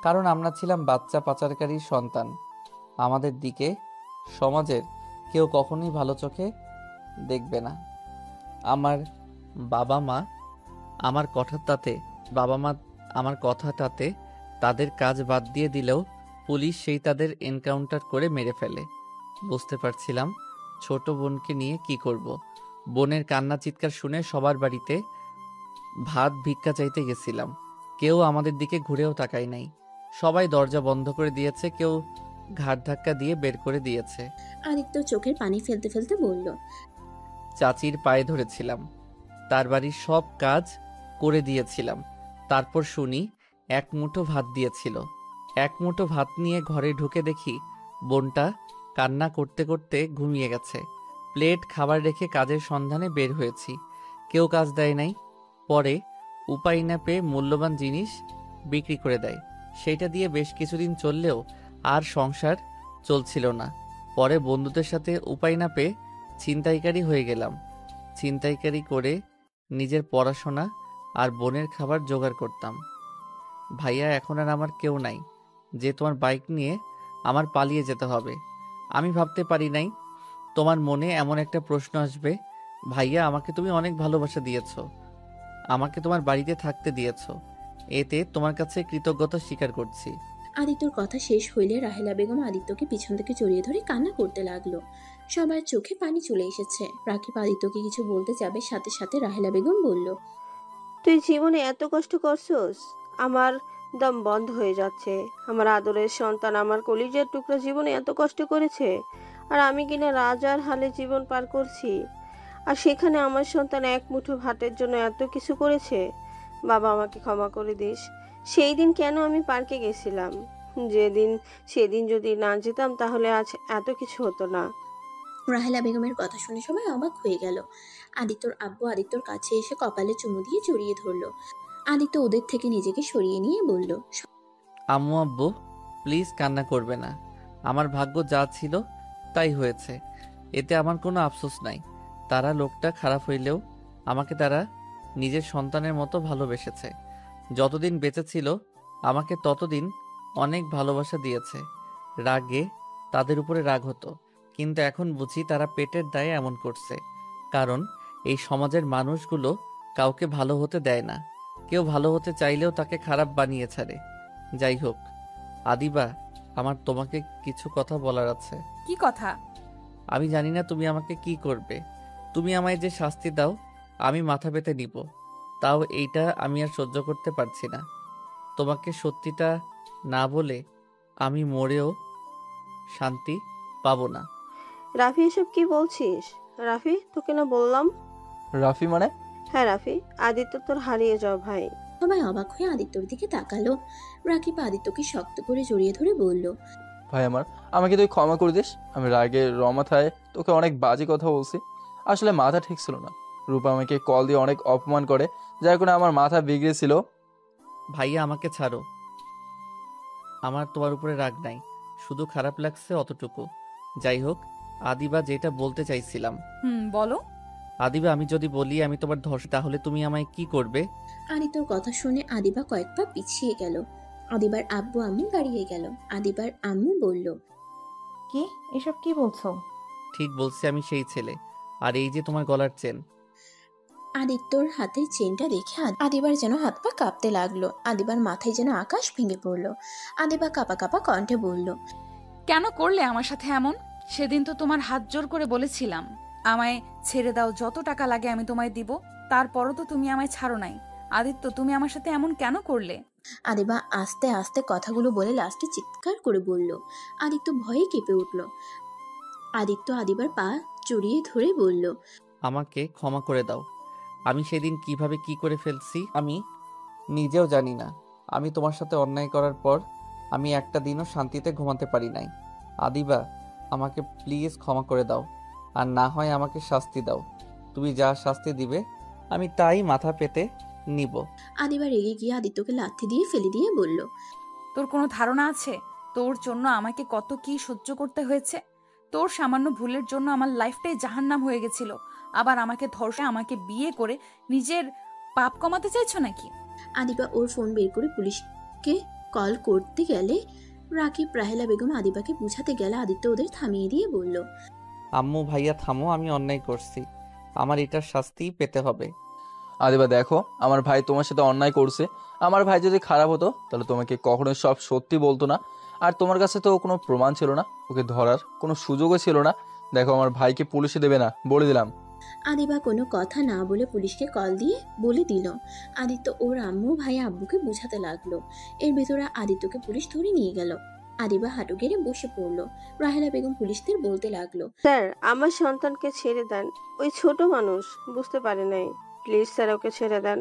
কারণ আমরা ছিলাম বাচ্চা পাচারকারীর সন্তান। আমাদের দিকে সমাজের কেউ কখনোই ভালো চোখে দেখবে না। আমার বাবা মা আমার কথার তাতে বাবা মা আমার কথাটাতে তাদের কাজ বাদ দিয়ে দিলেও পুলিশ সেই তাদের এনকাউন্টার করে মেরে ফেলে। বুঝতে পারছিলাম ছোট বোনকে নিয়ে কি করব। বোনের কান্না চিৎকার শুনে সবার বাড়িতে ভাত ভিক্ষা চাইতে গেছিলাম। কেউ আমাদের দিকে ঘুরেও তাকায় নাই। সবাই দরজা বন্ধ করে দিয়েছে, কেউ ঘাড় ধাক্কা দিয়ে বের করে দিয়েছে। আদিত্য চোখের পানি ফেলতে ফেলতে বলল, চাচির পায়ে ধরেছিলাম, তার বাড়ির সব কাজ করে দিয়েছিলাম। তারপর শুনি এক মুঠো ভাত দিয়েছিল। এক মুঠো ভাত নিয়ে ঘরে ঢুকে দেখি বোনটা কান্না করতে করতে ঘুমিয়ে গেছে। প্লেট খাবার রেখে কাজের সন্ধানে বের হয়েছি, কেউ কাজ দেয় নাই। পরে উপায় না পেয়ে মূল্যবান জিনিস বিক্রি করে দেয়। সেইটা দিয়ে বেশ কিছুদিন চললেও আর সংসার চলছিল না। পরে বন্ধুদের সাথে উপায় না পেয়ে ছিনতাইকারী হয়ে গেলাম। ছিনতাইকারী করে নিজের পড়াশোনা আর বোনের খাবার জোগাড় করতাম। ভাইয়া, এখন আর আমার কেউ নাই যে তোমার বাইক নিয়ে আমার পালিয়ে যেতে হবে। আমি ভাবতে পারি নাই তোমার মনে এমন একটা প্রশ্ন আসবে। ভাইয়া, আমাকে তুমি অনেক ভালোবাসা দিয়েছো, আমাকে তোমার বাড়িতে থাকতে দিয়েছো, এতে তোমার কাছে কৃতজ্ঞতা স্বীকার করছি। আদিত্যর কথা শেষ হইলে রাহেলা বেগম আদিত্যকে পিছন থেকে জড়িয়ে ধরে কান্না করতে লাগলো। সবার চোখে পানি চলে এসেছে। রাকিব আদিত্যকে কিছু বলতে যাবে, সাথে সাথে রাহেলা বেগম বলল, তুই জীবনে এত কষ্ট করছস, আমার দম বন্ধ হয়ে যাচ্ছে। আমার আদরের সন্তান, আমার কলিজার টুকরা জীবনে এত কষ্ট করেছে, আর আমি কিনা রাজার হালে জীবন পার করছি। আর সেখানে আমার সন্তান এক মুঠো ভাতের জন্য এত কিছু করেছে। বাবা, আমাকে ক্ষমা করে দিস। সেই দিন কেন আমি পার্কে গেছিলাম? সেদিন যদি না যেতাম তাহলে আজ এত কিছু হতো না। রাহেলা বেগমের কথা শুনে সবাই অবাক হয়ে গেল। আদিত্যর আব্বু আদিত্যর কাছে এসে কপালে চুমু দিয়ে জড়িয়ে ধরলো। আদিত্য ওদের থেকে নিজেকে সরিয়ে নিয়ে বলল, আম্মু আব্বু, প্লিজ কান্না করবে না। আমার ভাগ্য যা ছিল তাই হয়েছে, এতে আমার কোনো আফসোস নাই। তারা লোকটা খারাপ হইলেও আমাকে তারা নিজের সন্তানের মতো ভালোবেসেছে। যতদিন বেঁচে ছিল আমাকে ততদিন অনেক ভালোবাসা দিয়েছে। রাগে তাদের উপরে রাগ হতো, কিন্তু এখন বুঝি তারা পেটের দায়ে এমন করছে। কারণ এই সমাজের মানুষগুলো কাউকে ভালো হতে দেয় না। কেউ ভালো হতে চাইলেও তাকে খারাপ বানিয়ে ছাড়ে। যাই হোক আদিবা, আমার তোমাকে কিছু কথা বলার আছে। কি কথা? আমি জানি না তুমি আমাকে কি করবে। তুমি আমায় যে শাস্তি দাও আমি মাথা পেতে নিব, তাও এইটা আমি আর সহ্য করতে পারছি না। তোমাকে সত্যিটা না বলে আমি মরেও শান্তি পাবো না। রাফি, এসব কি বলছিস? রাফি, তোকে না বললাম। রাফি মানে? হ্যাঁ রাফি, আদিত্য তোর হারিয়ে যাও ভাই। সবাই অবাক হয়ে আদিত্যর দিকে তাকালো। রাকিব আদিত্যকে শক্ত করে জড়িয়ে ধরে বলল, ভাই আমার, আমাকে তুই ক্ষমা করে দিস। আমি রাগে রমাথায় তোকে অনেক বাজে কথা বলছি। আসলে মাথা ঠিক ছিল না। রূপা আমাকে কল দিয়ে অনেক অপমান করে, যার কারণে আমার মাথা বিগড়েছিল। ভাইয়া, আমাকে ছাড়ো। আমার তোমার উপরে রাগ নাই, শুধু খারাপ লাগছে অতটুকু। যাই হোক আদিবা, যেটা বলতে চাইছিলাম। বলো। আদিবা, আমি যদি বলি আমি তোমার ধর্ষক, তাহলে তুমি আমায় কি করবে? আদিত্যর কথা শুনে আদিবা কয়েক পা পিছিয়ে গেল। আদিবার আব্বু আম্মু দাঁড়িয়ে গেল। আদিবার আম্মু বলল, কি এসব কি বলছো? ঠিক বলছি, আমি সেই ছেলে। আর এই যে তোমার গলার চেন। আদিত্যর হাতের চেনটা দেখে আদিবার যেন হাত পা কাঁপতে লাগলো। আদিবার মাথায় যেন আকাশ ভেঙে পড়লো। আদিবা কাঁপা কাঁপা কণ্ঠে বলল, কেন করলে আমার সাথে এমন? সেদিন তো তোমার হাত জোর করে বলেছিলাম আমায় ছেড়ে দাও, যত টাকা লাগে আমি তোমায় দিব। তারপরও তো তুমি আমায় ছাড়ো নাই। আদিত্য, তুমি আমার সাথে এমন কেন করলে? আদিবা আস্তে আস্তে কথাগুলো বলে লাস্টে চিৎকার করে বলল। আদিত্য ভয়ে কেঁপে উঠল। আদিত্য আদিবার পা জড়িয়ে ধরে বলল, আমাকে ক্ষমা করে দাও। আমি সেদিন কিভাবে কি করে ফেলছি আমি নিজেও জানি না। আমি তোমার সাথে অন্যায় করার পর আমি একটা দিনও শান্তিতে ঘুমাতে পারি নাই। আদিবা, আমাকে প্লিজ ক্ষমা করে দাও, আর না হয় আমাকে শাস্তি দাও। তুমি যা শাস্তি দিবে আমি তাই মাথা পেতে নিব। আদিবা রেগে গিয়ে আদিত্যকে লাথি দিয়ে ফেলে দিয়ে বলল, তোর কোনো ধারণা আছে তোর জন্য আমাকে কত কি সহ্য করতে হয়েছে? তোর সামান্য ভুলের জন্য আমার লাইফটাই জাহান্নাম হয়ে গেছিল। আবার আমাকে ধর্ষে আমাকে বিয়ে করে নিজের পাপ কমাতে চাইছো নাকি? আদিবা ওর ফোন বের করে পুলিশকে কল করতে গেলে রাকিব রাহেলা বেগম আদিবাকে বুঝাতে গেলে আদিত্য ওদের থামিয়ে দিয়ে বলল, আম্মু ভাইয়া থামো, আমি অন্যায় করছি, আমার এটার শাস্তি পেতে হবে। আদিবা দেখো, আমার ভাই তোমার সাথে অন্যায় করছে। আমার ভাই যদি খারাপ হতো তাহলে তোমাকে কখনোই সব সত্যি বলতো না। আর তোমার কাছে তো কোনো প্রমাণ ছিল না, ওকে ধরার কোনো সুযোগও ছিল না। দেখো, আমার ভাইকে পুলিশে দেবে না, বলে দিলাম। আদিবা কোনো কথা না বলে পুলিশকে কল দিয়ে বলে দিল। আদিত্য ওর আম্মু ভাই আব্বুকে বোঝাতে লাগলো। এর ভেতরে আদিত্যকে পুলিশ ধরে নিয়ে গেল। আদিবা হাঁটু গেড়ে বসে পড়লো। রাহেলা বেগম পুলিশদের বলতে লাগলো, স্যার, আমার সন্তানকে ছেড়ে দেন। ওই ছোট মানুষ, বুঝতে পারে নাই। প্লিজ স্যার, ওকে ছেড়ে দেন।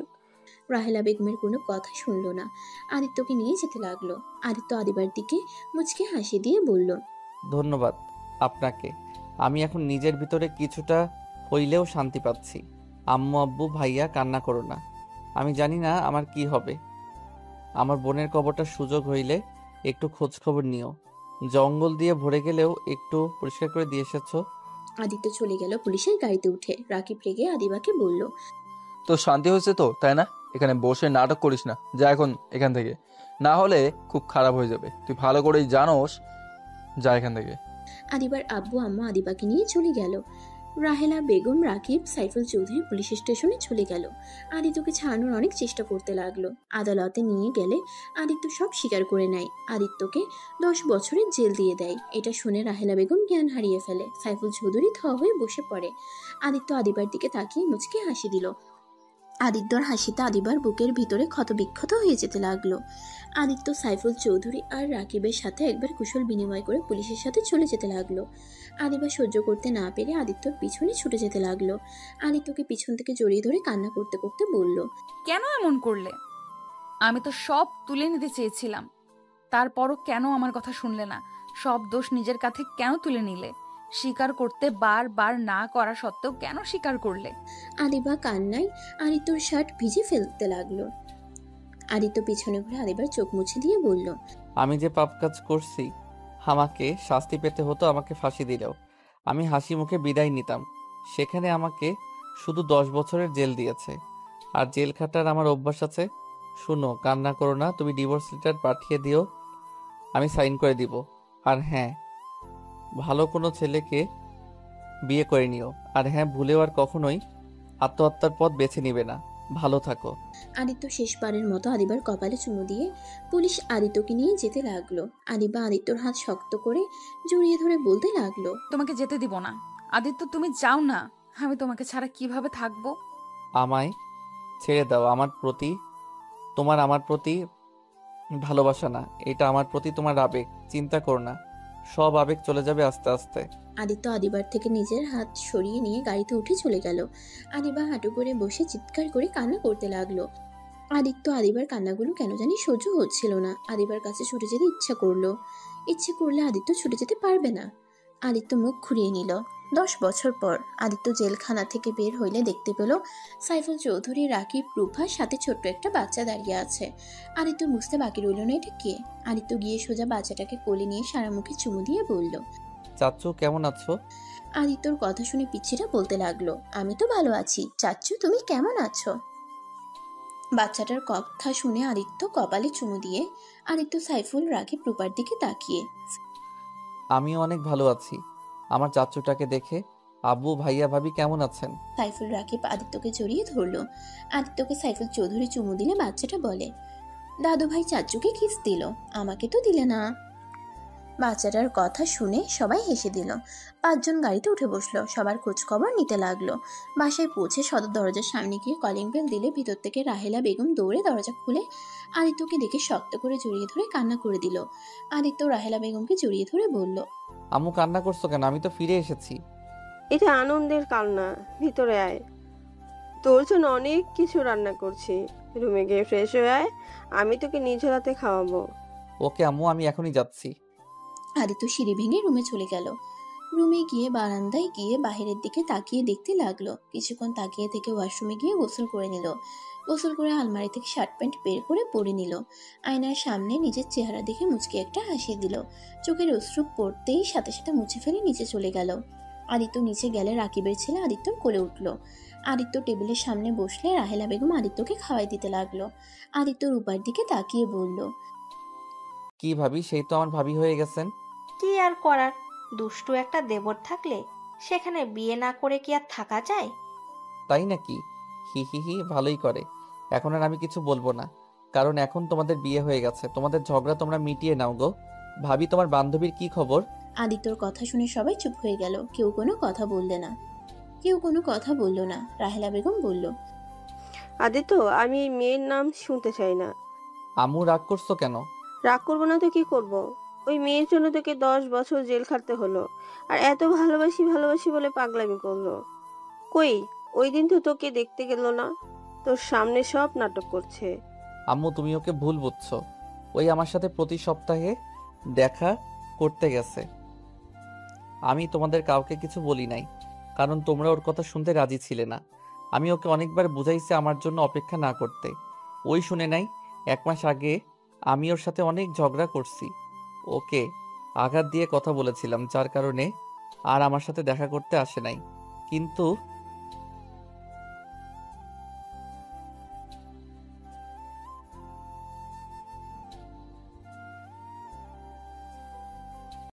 রাহেলা বেগমের কোনো কথা শুনলো না, আদিত্যকে নিয়ে যেতে লাগলো। আদিত্য আদিবার দিকে মুচকে হাসি দিয়ে বলল, ধন্যবাদ আপনাকে। আমি এখন নিজের ভিতরে কিছুটা হইলেও শান্তি পাচ্ছি। আম্মু আব্বু ভাইয়া কান্না করো না। আমি জানি না আমার কি হবে। আমার বোনের কবরটার সুযোগ হইলে একটু খোঁজ খবর নিও। জঙ্গল দিয়ে ভরে গেলেও একটু পরিষ্কার করে দিয়ে এসেছো। আদিত্য চলে গেল পুলিশের গাড়িতে উঠে। রাকিব রেগে আদিবাকে বলল, তো শান্তি হয়েছে তো, তাই না? এখানে বসে নাটক করিস না, যা এখন এখান থেকে, না হলে খুব খারাপ হয়ে যাবে। তুই ভালো করেই জানোস, যা এখান থেকে। আদিবার আব্বু আম্মা আদিবাকে নিয়ে চলে গেল। রাহেলা বেগম রাকিব সাইফুল চৌধুরী পুলিশ স্টেশনে চলে গেল। আদিত্যকে ছাড়ানোর অনেক চেষ্টা করতে লাগলো। আদালতে নিয়ে গেলে আদিত্য সব স্বীকার করে নেয়। আদিত্যকে 10 বছরের জেল দিয়ে দেয়। এটা শুনে রাহেলা বেগম জ্ঞান হারিয়ে ফেলে। সাইফুল চৌধুরী থ হয়ে বসে পড়ে। আদিত্য আদিবার দিকে তাকিয়ে মুচকে হাসি দিল। আদিত্যর হাসিতে আদিবার বুকের ভিতরে ক্ষতবিক্ষত হয়ে যেতে লাগলো। আদিত্য সাইফুল চৌধুরী আর রাকিবের সাথে একবার কুশল বিনিময় করে পুলিশের সাথে চলে যেতে লাগলো। আদিবা সহ্য করতে না পেরে আদিত্যর পিছনে ছুটে যেতে লাগলো। আদিত্যকে পিছন থেকে জড়িয়ে ধরে কান্না করতে করতে বলল, কেন এমন করলে? আমি তো সব তুলে নিতে চেয়েছিলাম, তারপরও কেন আমার কথা শুনলে না? সব দোষ নিজের কাঁধে কেন তুলে নিলে? স্বীকার করতে বারবার না করা সত্ত্বেও কেন স্বীকার করলে? আদিবা কান্নায় আদিত্যর শার্ট ভিজে ফেলতে লাগলো। আদিত্য পিছনে ঘুরে আদিবার চোখ মুছে দিয়ে বলল, আমি যে পাপ কাজ করছি, আমাকে শাস্তি পেতে হতো। আমাকে ফাঁসি দিলেও আমি হাসি মুখে বিদায় নিতাম। সেখানে আমাকে শুধু 10 বছরের জেল দিয়েছে। আর জেল খাটার আমার অভ্যাস আছে। শুনো, কান্না করো না। তুমি ডিভোর্স লেটার পাঠিয়ে দিও, আমি সাইন করে দিব। আর হ্যাঁ, ভালো কোনো ছেলেকে বিয়ে করে নিও। আর হ্যাঁ, ভুলেও আর কখনোই আত্মহত্যার পথ বেছে নিবে না। ভালো থাকো। আদিত্য শেষবারের মতো আদিবার কপালে চুমু দিয়ে পুলিশ আদিত্যকে নিয়ে যেতে লাগলো। আদিবা আদিত্যর হাত শক্ত করে জড়িয়ে ধরে বলতে লাগলো, তোমাকে যেতে দিব না। আদিত্য, তুমি যাও না। আমি তোমাকে ছাড়া কিভাবে থাকবো? আমায় ছেড়ে দাও। আমার প্রতি ভালোবাসা না, এটা আমার প্রতি তোমার আবেগ। চিন্তা করো না, সব আবেগ চলে যাবে আস্তে আস্তে। আদিত্য আদিবার থেকে নিজের হাত সরিয়ে নিয়ে গাড়িতে উঠে চলে গেল। আদিবা হাঁটু করে বসে চিৎকার করে কান্না করতে লাগলো। আদিত্য আদিবার কান্নাগুলো কেন জানি সহ্য হচ্ছিল না। আদিবার কাছে ছুটে যেতে ইচ্ছে করলে আদিত্য ছুটে যেতে পারবে না। আদিত্য মুখ ঘুরিয়ে নিল। 10 বছর পর আদিত্য জেলখানা থেকে বের হইলে দেখতে পেল সাইফুল চৌধুরী, রাকিব, রূপার সাথে ছোট্ট একটা বাচ্চা দাঁড়িয়ে আছে। আদিত্য বুঝতে বাকি রইল না এটা কে। আদিত্য গিয়ে সোজা বাচ্চাটাকে কোলে নিয়ে সারা মুখে চুমু দিয়ে বলল, চাচ্চু কেমন আছো? আদিত্যর কথা শুনে পিচ্ছিটা বলতে লাগলো, আমি তো ভালো আছি, চাচ্চু তুমি কেমন আছো? বাচ্চাটার কথা শুনে আদিত্য কপালে চুমু দিয়ে আদিত্য সাইফুল রাকিব রূপার দিকে তাকিয়ে, আমিও অনেক ভালো আছি। আমার চাচ্চুটাকে দেখে আব্বু ভাইয়া ভাবি কেমন আছেন? সাইফুল রাকিব আদিত্যকে জড়িয়ে ধরলো। আদিত্যকে সাইফুল চৌধুরী চুমু দিলে বাচ্চাটা বলে, দাদু ভাই চাচ্চুকে কিস দিল, আমাকে তো দিলে না। বাচ্চাটার কথা শুনে সবাই হেসে দিল। 5 জন গাড়িতে উঠে বসলো। সবার খোঁজ খবর নিতে লাগলো। বাসায় পৌঁছে সদর দরজার সামনে গিয়ে কলিং বেল দিলে ভিতর থেকে রাহেলা বেগম দৌড়ে দরজা খুলে আদিত্যকে দেখে শক্ত করে জড়িয়ে ধরে কান্না করে দিল। আদিত্য রাহেলা বেগমকে জড়িয়ে ধরে বলল, আম্মু কান্না করছো কেন? আমি তো ফিরে এসেছি। এটা আনন্দের কান্না। ভিতরে আয়, তোর জন্য অনেক কিছু রান্না করছি। রুমে গিয়ে ফ্রেশ হয়ে আয়, আমি তোকে নিজ হাতে খাওয়াবো। ওকে আম্মু, আমি এখনই যাচ্ছি। আদিত্য সিঁড়ি ভেঙে রুমে চলে গেল। রুমে গিয়ে বারান্দায় গিয়ে বাহিরের দিকে তাকিয়ে দেখতে লাগলো। কিছুক্ষণ তাকিয়ে থেকে ওয়াশরুমে গিয়ে গোসল করে নিল। গোসল করে আলমারি থেকে শার্ট প্যান্ট বের করে পরে নিল। আয়নার সামনে নিজের চেহারা দেখে মুচকি একটা হাসি দিল। চোখের অশ্রু পড়তেই সাথে সাথে মুছে ফেলে নিচে চলে গেল। আদিত্য নিচে গেলে রাকিবের ছেলে আদিত্যর কোলে উঠল। আদিত্য টেবিলের সামনে বসলে রাহেলা বেগম আদিত্যকে খাওয়াই দিতে লাগলো। আদিত্য রূপার দিকে তাকিয়ে বলল, কি ভাবি, সেই তো আমার ভাবি হয়ে গেছেন। কি আর করার, দুষ্টু একটা দেবর থাকলে সেখানে বিয়ে না করে কি আর থাকা যায়? তাই নাকি? হি হি হি ভালোই করে। এখন আর আমি কিছু বলবো না, কারণ এখন তোমাদের বিয়ে হয়ে গেছে। তোমাদের ঝগড়া তোমরা মিটিয়ে নাও গো। ভাবি, তোমার বান্ধবীর কি খবর? আদিত্যর কথা শুনে সবাই চুপ হয়ে গেল, কেউ কোনো কথা বললে না। রাহেলা বেগম বলল, আদিত্য, আমি এই মেয়ের নাম শুনতে চাই না। আম্মু রাগ করছো কেন? রাগ করবো না তো কি করব? ওই মেয়ের জন্য তোকে 10 বছর জেল খাটতে হলো, আর এত ভালোবাসি ভালোবাসি বলে পাগলামি করলো। কই, ওই দিন তো তোকে দেখতে গেল না, তোর সামনে সব নাটক করছে। আম্মু তুমি ওকে ভুল বুঝছো। ওই আমার সাথে প্রতি সপ্তাহে দেখা করতে গেছে। আমি তোমাদের কাউকে কিছু বলি নাই, কারণ তোমরা ওর কথা শুনতে রাজি ছিলে না। আমি ওকে অনেকবার বুঝাইছি আমার জন্য অপেক্ষা না করতে, ওই শুনে নাই। 1 মাস আগে আমি ওর সাথে অনেক ঝগড়া করছি, ওকে আঘাত দিয়ে কথা বলেছিলাম, যার কারণে আর আমার সাথে দেখা করতে আসে নাই। কিন্তু